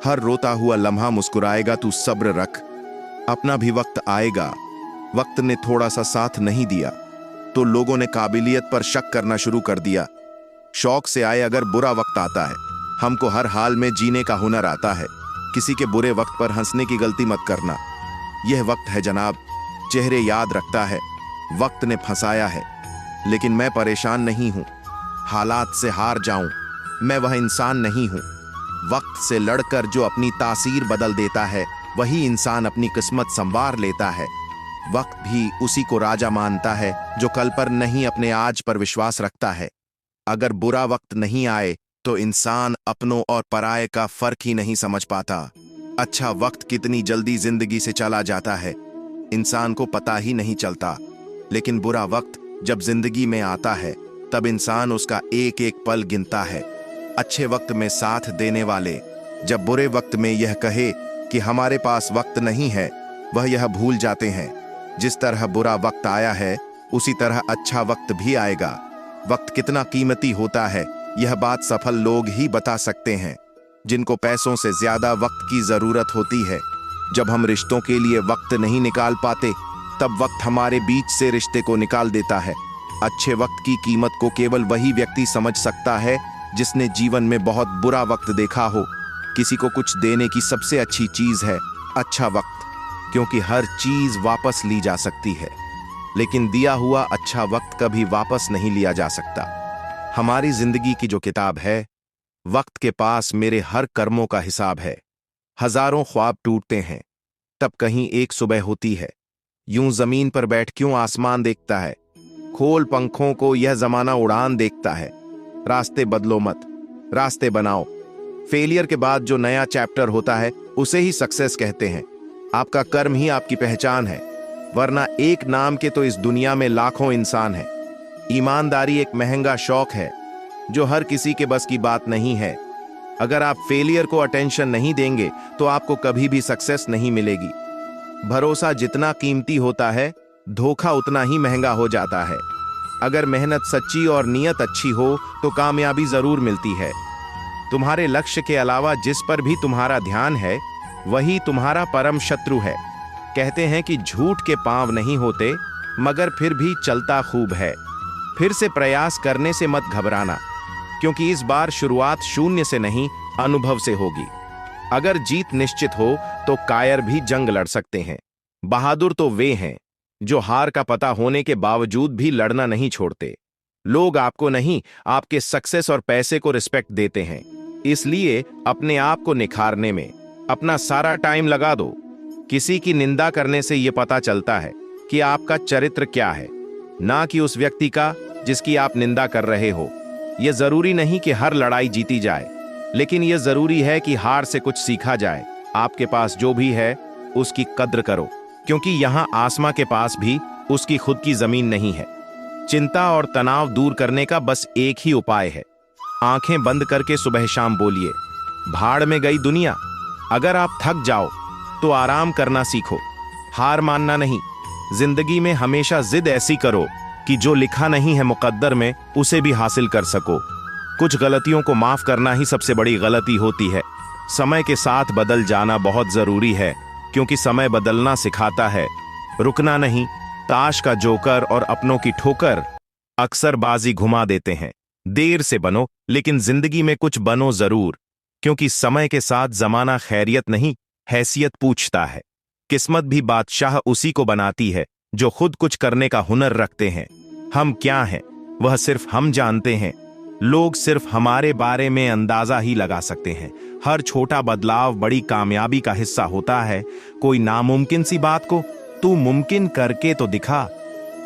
हर रोता हुआ लम्हा मुस्कुराएगा, तू सब्र रख, अपना भी वक्त आएगा। वक्त ने थोड़ा सा साथ नहीं दिया तो लोगों ने काबिलियत पर शक करना शुरू कर दिया। शौक से आए अगर बुरा वक्त आता है। हमको हर हाल में जीने का हुनर आता है। किसी के बुरे वक्त पर हंसने की गलती मत करना। यह वक्त है जनाब, चेहरे याद रखता है। वक्त ने फंसाया है, लेकिन मैं परेशान नहीं हूं। हालात से हार जाऊं, मैं वह इंसान नहीं हूं। वक्त से लड़कर जो अपनी तासीर बदल देता है, वही इंसान अपनी किस्मत संवार लेता है। वक्त भी उसी को राजा मानता है जो कल पर नहीं, अपने आज पर विश्वास रखता है। अगर बुरा वक्त नहीं आए तो इंसान अपनों और पराये का फर्क ही नहीं समझ पाता। अच्छा वक्त कितनी जल्दी जिंदगी से चला जाता है, इंसान को पता ही नहीं चलता। लेकिन बुरा वक्त जब जिंदगी में आता है, तब इंसान उसका एक एक पल गिनता है। अच्छे वक्त में साथ देने वाले जब बुरे वक्त में यह कहे कि हमारे पास वक्त नहीं है, वह यह भूल जाते हैं जिस तरह बुरा वक्त आया है उसी तरह अच्छा वक्त भी आएगा। वक्त कितना कीमती होता है, यह बात सफल लोग ही बता सकते हैं, जिनको पैसों से ज्यादा वक्त की जरूरत होती है। जब हम रिश्तों के लिए वक्त नहीं निकाल पाते, तब वक्त हमारे बीच से रिश्ते को निकाल देता है। अच्छे वक्त की कीमत को केवल वही व्यक्ति समझ सकता है जिसने जीवन में बहुत बुरा वक्त देखा हो। किसी को कुछ देने की सबसे अच्छी चीज है अच्छा वक्त, क्योंकि हर चीज वापस ली जा सकती है, लेकिन दिया हुआ अच्छा वक्त कभी वापस नहीं लिया जा सकता। हमारी जिंदगी की जो किताब है, वक्त के पास मेरे हर कर्मों का हिसाब है। हजारों ख्वाब टूटते हैं, तब कहीं एक सुबह होती है। यूं जमीन पर बैठ क्यों आसमान देखता है, खोल पंखों को यह जमाना उड़ान देखता है। रास्ते बदलो मत, रास्ते बनाओ। फेलियर के बाद जो नया चैप्टर होता है उसे ही सक्सेस कहते हैं। आपका कर्म ही आपकी पहचान है, वरना एक नाम के तो इस दुनिया में लाखों इंसान हैं। ईमानदारी एक महंगा शौक है जो हर किसी के बस की बात नहीं है। अगर आप फेलियर को अटेंशन नहीं देंगे तो आपको कभी भी सक्सेस नहीं मिलेगी। भरोसा जितना कीमती होता है, धोखा उतना ही महंगा हो जाता है। अगर मेहनत सच्ची और नीयत अच्छी हो तो कामयाबी जरूर मिलती है। तुम्हारे लक्ष्य के अलावा जिस पर भी तुम्हारा ध्यान है वही तुम्हारा परम शत्रु है। कहते हैं कि झूठ के पांव नहीं होते, मगर फिर भी चलता खूब है। फिर से प्रयास करने से मत घबराना, क्योंकि इस बार शुरुआत शून्य से नहीं, अनुभव से होगी। अगर जीत निश्चित हो तो कायर भी जंग लड़ सकते हैं। बहादुर तो वे हैं जो हार का पता होने के बावजूद भी लड़ना नहीं छोड़ते। लोग आपको नहीं, आपके सक्सेस और पैसे को रिस्पेक्ट देते हैं। इसलिए अपने आप को निखारने में अपना सारा टाइम लगा दो। किसी की निंदा करने से यह पता चलता है कि आपका चरित्र क्या है, ना कि उस व्यक्ति का जिसकी आप निंदा कर रहे हो। यह जरूरी नहीं कि हर लड़ाई जीती जाए, लेकिन यह जरूरी है कि हार से कुछ सीखा जाए। आपके पास जो भी है उसकी कद्र करो, क्योंकि यहां आसमां के पास भी उसकी खुद की जमीन नहीं है। चिंता और तनाव दूर करने का बस एक ही उपाय है। आंखें बंद करके सुबह शाम बोलिए, भाड़ में गई दुनिया। अगर आप थक जाओ तो आराम करना सीखो, हार मानना नहीं। जिंदगी में हमेशा जिद ऐसी करो कि जो लिखा नहीं है मुकद्दर में उसे भी हासिल कर सको। कुछ गलतियों को माफ करना ही सबसे बड़ी गलती होती है। समय के साथ बदल जाना बहुत जरूरी है, क्योंकि समय बदलना सिखाता है, रुकना नहीं। ताश का जोकर और अपनों की ठोकर अक्सर बाजी घुमा देते हैं। देर से बनो, लेकिन जिंदगी में कुछ बनो जरूर, क्योंकि समय के साथ जमाना खैरियत नहीं, हैसियत पूछता है। किस्मत भी बादशाह उसी को बनाती है जो खुद कुछ करने का हुनर रखते हैं। हम क्या हैं वह सिर्फ हम जानते हैं। लोग सिर्फ हमारे बारे में अंदाजा ही लगा सकते हैं। हर छोटा बदलाव बड़ी कामयाबी का हिस्सा होता है। कोई नामुमकिन सी बात को तू मुमकिन करके तो दिखा,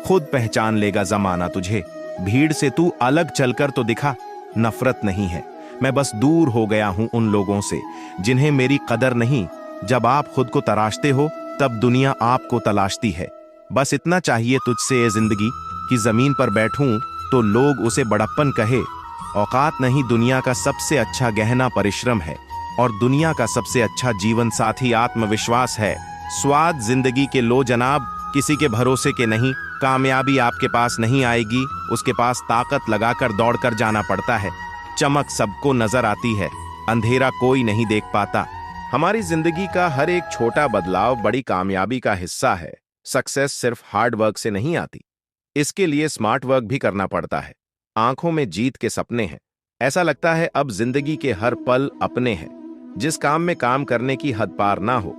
खुद पहचान लेगा जमाना तुझे। भीड़ से तू अलग चलकर तो दिखा। नफरत नहीं है, मैं बस दूर हो गया हूं उन लोगों से जिन्हें मेरी कदर नहीं। जब आप खुद को तराशते हो तब दुनिया आपको तलाशती है। बस इतना चाहिए तुझसे ये जिंदगी कि जमीन पर बैठूं तो लोग उसे बड़प्पन कहे। औकात नहीं, दुनिया का सबसे अच्छा गहना परिश्रम है, और दुनिया का सबसे अच्छा जीवन साथी आत्मविश्वास है। स्वाद जिंदगी के लो जनाब, किसी के भरोसे के नहीं। कामयाबी आपके पास नहीं आएगी, उसके पास ताकत लगाकर दौड़कर जाना पड़ता है। चमक सबको नजर आती है, अंधेरा कोई नहीं देख पाता। हमारी जिंदगी का हर एक छोटा बदलाव बड़ी कामयाबी का हिस्सा है। सक्सेस सिर्फ हार्ड वर्क से नहीं आती, इसके लिए स्मार्ट वर्क भी करना पड़ता है। आंखों में जीत के सपने हैं। ऐसा लगता है अब जिंदगी के हर पल अपने हैं। जिस काम में काम करने की हद पार ना हो,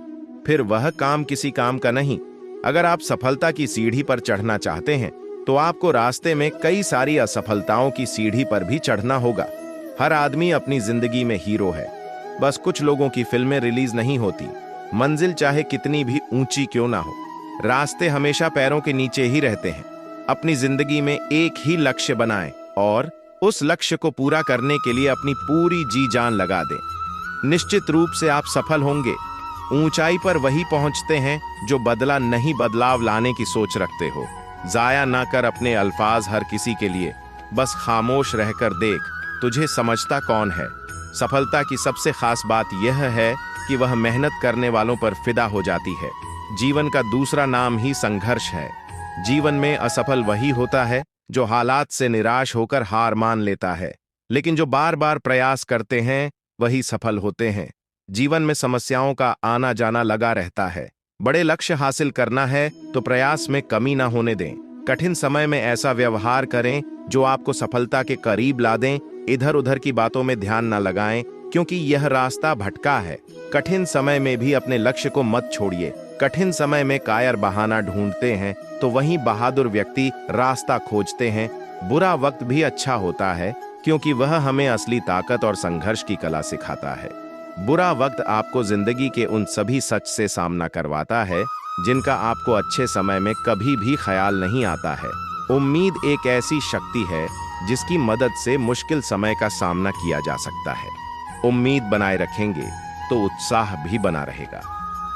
फिर वह काम किसी काम का नहीं। अगर आप सफलता की सीढ़ी पर चढ़ना चाहते हैं तो आपको रास्ते में कई सारी असफलताओं की सीढ़ी पर भी चढ़ना होगा। हर आदमी अपनी जिंदगी में हीरो है, बस कुछ लोगों की फिल्में रिलीज नहीं होती। मंजिल चाहे कितनी भी ऊंची क्यों ना हो, रास्ते हमेशा पैरों के नीचे ही रहते हैं। अपनी जिंदगी में एक ही लक्ष्य बनाएं और उस लक्ष्य को पूरा करने के लिए अपनी पूरी जी जान लगा दें। निश्चित रूप से आप सफल होंगे। ऊंचाई पर वही पहुंचते हैं जो बदला नहीं, बदलाव लाने की सोच रखते हो। जाया ना कर अपने अल्फाज हर किसी के लिए, बस खामोश रहकर देख तुझे समझता कौन है। सफलता की सबसे खास बात यह है कि वह मेहनत करने वालों पर फिदा हो जाती है। जीवन का दूसरा नाम ही संघर्ष है। जीवन में असफल वही होता है जो हालात से निराश होकर हार मान लेता है, लेकिन जो बार बार प्रयास करते हैं वही सफल होते हैं। जीवन में समस्याओं का आना जाना लगा रहता है। बड़े लक्ष्य हासिल करना है तो प्रयास में कमी ना होने दें। कठिन समय में ऐसा व्यवहार करें जो आपको सफलता के करीब ला दें। इधर उधर की बातों में ध्यान न लगाएं, क्योंकि यह रास्ता भटका है। कठिन समय में भी अपने लक्ष्य को मत छोड़िए। कठिन समय में कायर बहाना ढूंढते हैं तो वहीं बहादुर व्यक्ति रास्ता खोजते हैं। बुरा वक्त भी अच्छा होता है, क्योंकि वह हमें असली ताकत और संघर्ष की कला सिखाता है। बुरा वक्त आपको जिंदगी के उन सभी सच से सामना करवाता है जिनका आपको अच्छे समय में कभी भी ख्याल नहीं आता है। उम्मीद एक ऐसी शक्ति है जिसकी मदद से मुश्किल समय का सामना किया जा सकता है। उम्मीद बनाए रखेंगे तो उत्साह भी बना रहेगा।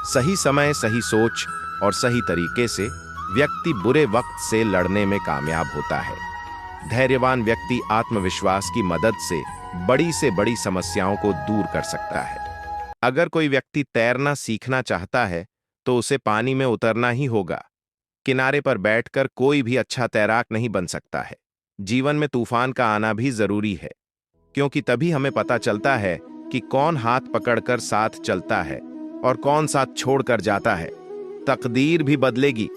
सही समय, सही सोच और सही तरीके से व्यक्ति बुरे वक्त से लड़ने में कामयाब होता है। धैर्यवान व्यक्ति आत्मविश्वास की मदद से बड़ी समस्याओं को दूर कर सकता है। अगर कोई व्यक्ति तैरना सीखना चाहता है तो उसे पानी में उतरना ही होगा। किनारे पर बैठकर कोई भी अच्छा तैराक नहीं बन सकता है। जीवन में तूफान का आना भी जरूरी है, क्योंकि तभी हमें पता चलता है कि कौन हाथ पकड़कर साथ चलता है और कौन साथ छोड़कर जाता है। तकदीर भी बदलेगी,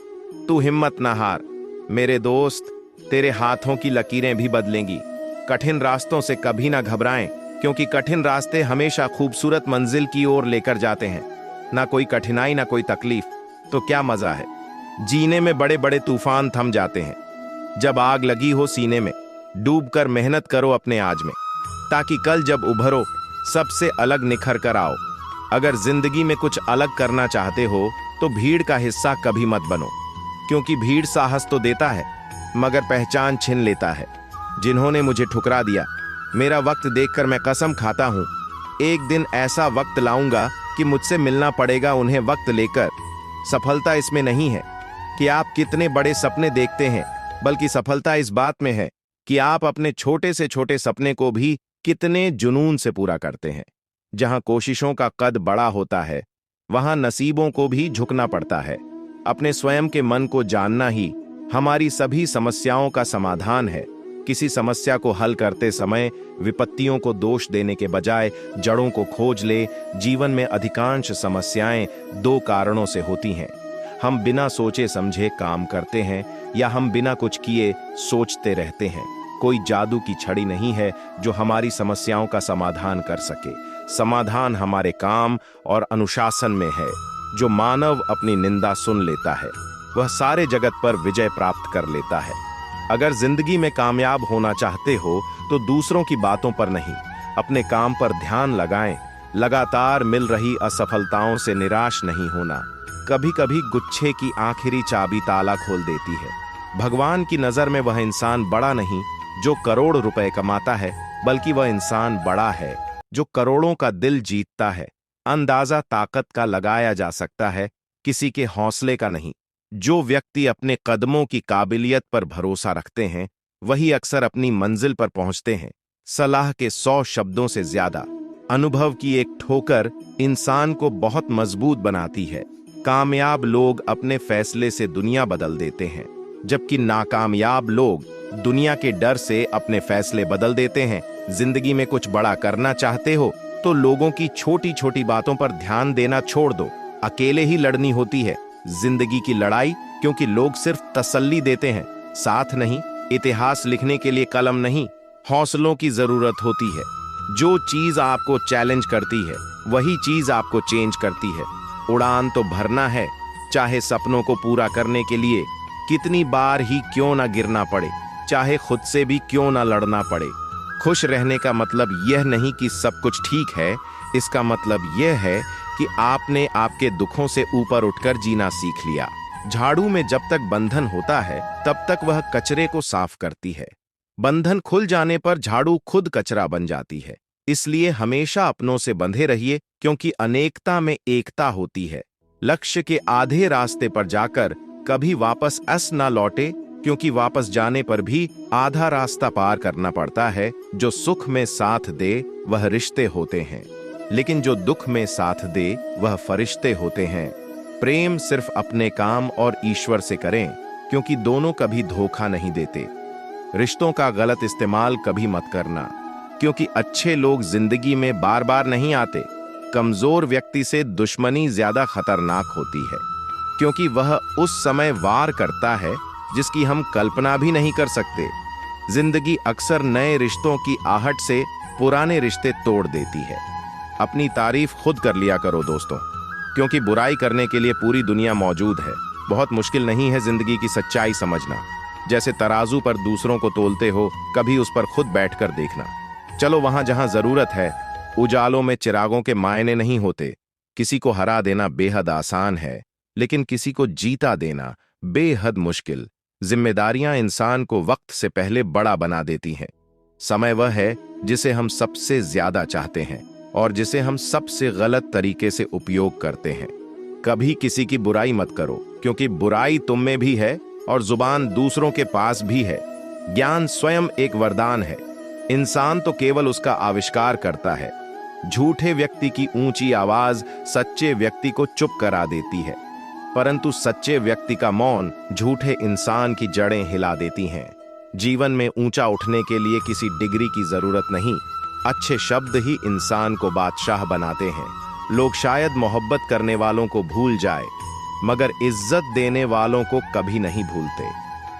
तू हिम्मत ना हार मेरे दोस्त, तेरे हाथों की लकीरें भी बदलेंगी। कठिन रास्तों से कभी ना घबराएं, क्योंकि कठिन रास्ते हमेशा खूबसूरत मंजिल की ओर लेकर जाते हैं। ना कोई कठिनाई, ना कोई तकलीफ, तो क्या मजा है। जीने में बड़े बड़े तूफान थम जाते हैं जब आग लगी हो सीने में। डूबकर मेहनत करो अपने आज में, ताकि कल जब उभरो सबसे अलग निखर कर आओ। अगर जिंदगी में कुछ अलग करना चाहते हो तो भीड़ का हिस्सा कभी मत बनो, क्योंकि भीड़ साहस तो देता है मगर पहचान छीन लेता है। जिन्होंने मुझे ठुकरा दिया, मेरा वक्त देखकर मैं कसम खाता हूं, एक दिन ऐसा वक्त लाऊंगा कि मुझसे मिलना पड़ेगा उन्हें वक्त लेकर। सफलता इसमें नहीं है कि आप कितने बड़े सपने देखते हैं, बल्कि सफलता इस बात में है कि आप अपने छोटे से छोटे सपने को भी कितने जुनून से पूरा करते हैं। जहां कोशिशों का कद बड़ा होता है, वहां नसीबों को भी झुकना पड़ता है। अपने स्वयं के मन को जानना ही हमारी सभी समस्याओं का समाधान है। किसी समस्या को हल करते समय विपत्तियों को दोष देने के बजाय जड़ों को खोज ले। जीवन में अधिकांश समस्याएं दो कारणों से होती हैं। हम बिना सोचे समझे काम करते हैं, या हम बिना कुछ किए सोचते रहते हैं। कोई जादू की छड़ी नहीं है जो हमारी समस्याओं का समाधान कर सके। समाधान हमारे काम और अनुशासन में है। जो मानव अपनी निंदा सुन लेता है, वह सारे जगत पर विजय प्राप्त कर लेता है। अगर जिंदगी में कामयाब होना चाहते हो तो दूसरों की बातों पर नहीं, अपने काम पर ध्यान लगाएं। लगातार मिल रही असफलताओं से निराश नहीं होना। कभी कभी गुच्छे की आखिरी चाबी ताला खोल देती है। भगवान की नजर में वह इंसान बड़ा नहीं जो करोड़ रुपए कमाता है, बल्कि वह इंसान बड़ा है जो करोड़ों का दिल जीतता है। अंदाजा ताकत का लगाया जा सकता है, किसी के हौसले का नहीं। जो व्यक्ति अपने कदमों की काबिलियत पर भरोसा रखते हैं, वही अक्सर अपनी मंजिल पर पहुंचते हैं। सलाह के 100 शब्दों से ज्यादा अनुभव की एक ठोकर इंसान को बहुत मजबूत बनाती है। कामयाब लोग अपने फैसले से दुनिया बदल देते हैं, जबकि नाकामयाब लोग दुनिया के डर से अपने फैसले बदल देते हैं। जिंदगी में कुछ बड़ा करना चाहते हो तो लोगों की छोटी छोटी बातों पर ध्यान देना छोड़ दो। अकेले ही लड़नी होती है जिंदगी की लड़ाई, क्योंकि लोग सिर्फ तसल्ली देते हैं, साथ नहीं। इतिहास लिखने के लिए कलम नहीं, हौसलों की जरूरत होती है। जो चीज आपको चैलेंज करती है, वही चीज आपको चेंज करती है। उड़ान तो भरना है, चाहे सपनों को पूरा करने के लिए कितनी बार ही क्यों ना गिरना पड़े, चाहे खुद से भी क्यों ना लड़ना पड़े। खुश रहने का मतलब यह नहीं कि सब कुछ ठीक है, इसका मतलब यह है कि आपने आपके दुखों से ऊपर उठकर जीना सीख लिया। झाड़ू में जब तक बंधन होता है, तब तक वह कचरे को साफ करती है। बंधन खुल जाने पर झाड़ू खुद कचरा बन जाती है। इसलिए हमेशा अपनों से बंधे रहिए, क्योंकि अनेकता में एकता होती है। लक्ष्य के आधे रास्ते पर जाकर कभी वापस ना लौटे, क्योंकि वापस जाने पर भी आधा रास्ता पार करना पड़ता है। जो सुख में साथ दे वह रिश्ते होते हैं, लेकिन जो दुख में साथ दे वह फरिश्ते होते हैं। प्रेम सिर्फ अपने काम और ईश्वर से करें, क्योंकि दोनों कभी धोखा नहीं देते। रिश्तों का गलत इस्तेमाल कभी मत करना, क्योंकि अच्छे लोग जिंदगी में बार बार नहीं आते। कमजोर व्यक्ति से दुश्मनी ज्यादा खतरनाक होती है, क्योंकि वह उस समय वार करता है जिसकी हम कल्पना भी नहीं कर सकते। जिंदगी अक्सर नए रिश्तों की आहट से पुराने रिश्ते तोड़ देती है। अपनी तारीफ खुद कर लिया करो दोस्तों, क्योंकि बुराई करने के लिए पूरी दुनिया मौजूद है। बहुत मुश्किल नहीं है जिंदगी की सच्चाई समझना। जैसे तराजू पर दूसरों को तोलते हो, कभी उस पर खुद बैठकर देखना। चलो वहां जहां जरूरत है। उजालों में चिरागों के मायने नहीं होते। किसी को हरा देना बेहद आसान है, लेकिन किसी को जीता देना बेहद मुश्किल। जिम्मेदारियां इंसान को वक्त से पहले बड़ा बना देती हैं। समय वह है जिसे हम सबसे ज्यादा चाहते हैं, और जिसे हम सबसे गलत तरीके से उपयोग करते हैं। कभी किसी की बुराई मत करो, क्योंकि बुराई तुम में भी है और जुबान दूसरों के पास भी है। ज्ञान स्वयं एक वरदान है, इंसान तो केवल उसका आविष्कार करता है। झूठे व्यक्ति की ऊंची आवाज सच्चे व्यक्ति को चुप करा देती है, परंतु सच्चे व्यक्ति का मौन झूठे इंसान की जड़ें हिला देती हैं। जीवन में ऊंचा उठने के लिए किसी डिग्री की जरूरत नहीं, अच्छे शब्द ही इंसान को बादशाह बनाते हैं। लोग शायद मोहब्बत करने वालों को भूल जाए, मगर इज्जत देने वालों को कभी नहीं भूलते।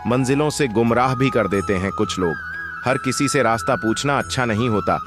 मंजिलों से गुमराह भी कर देते हैं कुछ लोग। हर किसी से रास्ता पूछना अच्छा नहीं होता।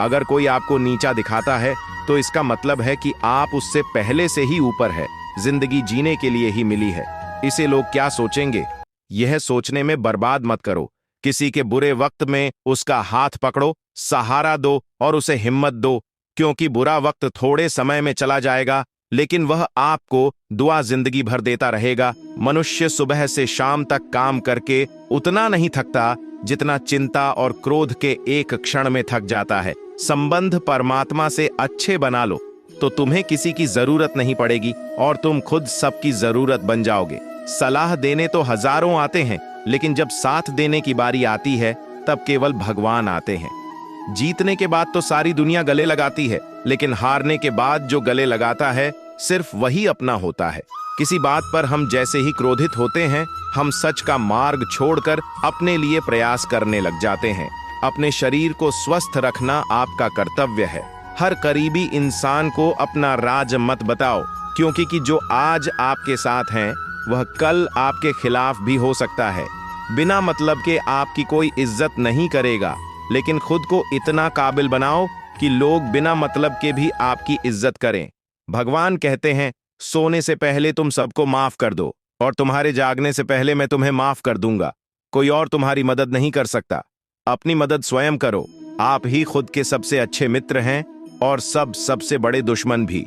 अगर कोई आपको नीचा दिखाता है तो इसका मतलब है कि आप उससे पहले से ही ऊपर है। जिंदगी जीने के लिए ही मिली है, इसे लोग क्या सोचेंगे, यह सोचने में बर्बाद मत करो। किसी के बुरे वक्त में उसका हाथ पकड़ो, सहारा दो और उसे हिम्मत दो, क्योंकि बुरा वक्त थोड़े समय में चला जाएगा, लेकिन वह आपको दुआ जिंदगी भर देता रहेगा। मनुष्य सुबह से शाम तक काम करके उतना नहीं थकता जितना चिंता और क्रोध के एक क्षण में थक जाता है। संबंध परमात्मा से अच्छे बना लो तो तुम्हें किसी की जरूरत नहीं पड़ेगी और तुम खुद सबकी जरूरत बन जाओगे। सलाह देने तो हजारों आते हैं, लेकिन जब साथ देने की बारी आती है तब केवल भगवान आते हैं। जीतने के बाद तो सारी दुनिया गले लगाती है, लेकिन हारने के बाद जो गले लगाता है सिर्फ वही अपना होता है। किसी बात पर हम जैसे ही क्रोधित होते हैं, हम सच का मार्ग छोड़कर अपने लिए प्रयास करने लग जाते हैं। अपने शरीर को स्वस्थ रखना आपका कर्तव्य है। हर करीबी इंसान को अपना राज मत बताओ, क्योंकि कि जो आज आपके साथ हैं वह कल आपके खिलाफ भी हो सकता है। बिना मतलब के आपकी कोई इज्जत नहीं करेगा, लेकिन खुद को इतना काबिल बनाओ कि लोग बिना मतलब के भी आपकी इज्जत करें। भगवान कहते हैं, सोने से पहले तुम सबको माफ कर दो और तुम्हारे जागने से पहले मैं तुम्हें माफ कर दूंगा। कोई और तुम्हारी मदद नहीं कर सकता, अपनी मदद स्वयं करो। आप ही खुद के सबसे अच्छे मित्र हैं और सबसे बड़े दुश्मन भी।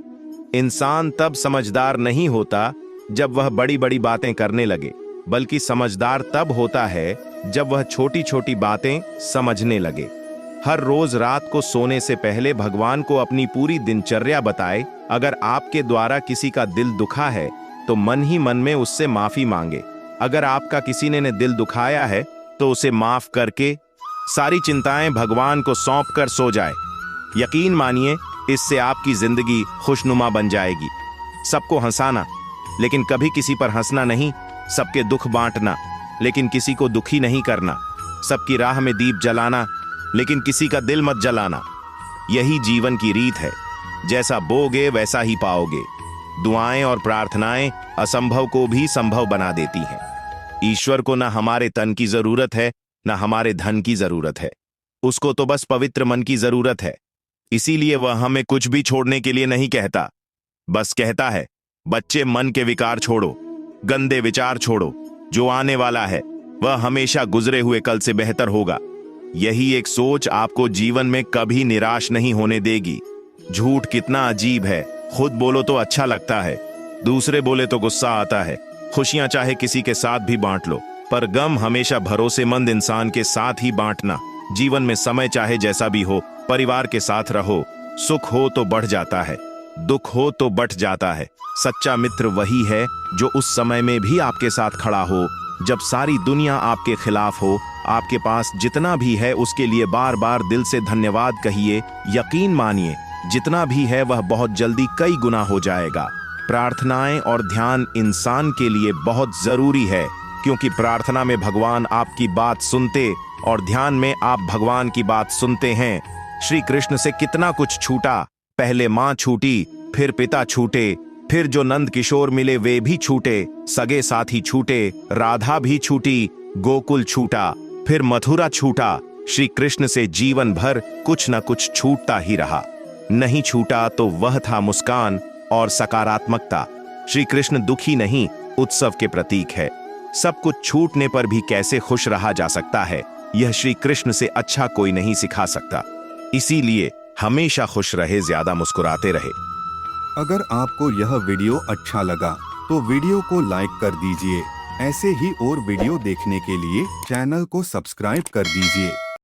इंसान तब समझदार नहीं होता जब वह बड़ी बड़ी बातें करने लगे, बल्कि समझदार तब होता है जब वह छोटी छोटी बातें समझने लगे। हर रोज रात को सोने से पहले भगवान को अपनी पूरी दिनचर्या बताए। अगर आपके द्वारा किसी का दिल दुखा है तो मन ही मन में उससे माफी मांगे। अगर आपका किसी ने दिल दुखाया है तो उसे माफ करके सारी चिंताएं भगवान को सौंप कर सो जाए। यकीन मानिए, इससे आपकी जिंदगी खुशनुमा बन जाएगी। सबको हंसाना, लेकिन कभी किसी पर हंसना नहीं। सबके दुख बांटना, लेकिन किसी को दुखी नहीं करना। सबकी राह में दीप जलाना, लेकिन किसी का दिल मत जलाना। यही जीवन की रीत है। जैसा बोगे वैसा ही पाओगे। दुआएं और प्रार्थनाएं असंभव को भी संभव बना देती हैं। ईश्वर को न हमारे तन की जरूरत है, न हमारे धन की जरूरत है। उसको तो बस पवित्र मन की जरूरत है। इसीलिए वह हमें कुछ भी छोड़ने के लिए नहीं कहता, बस कहता है, बच्चे मन के विकार छोड़ो, गंदे विचार छोड़ो। जो आने वाला है वह हमेशा गुजरे हुए कल से बेहतर होगा। यही एक सोच आपको जीवन में कभी निराश नहीं होने देगी। झूठ कितना अजीब है। खुद बोलो तो अच्छा लगता है, दूसरे बोले तो गुस्सा आता है। खुशियां चाहे किसी के साथ भी बांट लो, पर गम हमेशा भरोसेमंद इंसान के साथ ही बांटना। जीवन में समय चाहे जैसा भी हो, परिवार के साथ रहो। सुख हो तो बढ़ जाता है, दुख हो तो बट जाता है। सच्चा मित्र वही है जो उस समय में भी आपके साथ खड़ा हो जब सारी दुनिया आपके खिलाफ हो। आपके पास जितना भी है उसके लिए बार बार दिल से धन्यवाद कहिए। यकीन मानिए, जितना भी है वह बहुत जल्दी कई गुना हो जाएगा। प्रार्थनाएं और ध्यान इंसान के लिए बहुत जरूरी है, क्योंकि प्रार्थना में भगवान आपकी बात सुनते और ध्यान में आप भगवान की बात सुनते हैं। श्री कृष्ण से कितना कुछ छूटा। पहले मां छूटी, फिर पिता छूटे, फिर जो नंद किशोर मिले वे भी छूटे, सगे साथी छूटे, राधा भी छूटी, गोकुल छूटा, फिर मथुरा छूटा। श्री कृष्ण से जीवन भर कुछ न कुछ छूटता ही रहा। नहीं छूटा तो वह था मुस्कान और सकारात्मकता। श्री कृष्ण दुखी नहीं, उत्सव के प्रतीक है। सब कुछ छूटने पर भी कैसे खुश रहा जा सकता है, यह श्री कृष्ण से अच्छा कोई नहीं सिखा सकता। इसीलिए हमेशा खुश रहे, ज्यादा मुस्कुराते रहे। अगर आपको यह वीडियो अच्छा लगा तो वीडियो को लाइक कर दीजिए। ऐसे ही और वीडियो देखने के लिए चैनल को सब्सक्राइब कर दीजिए।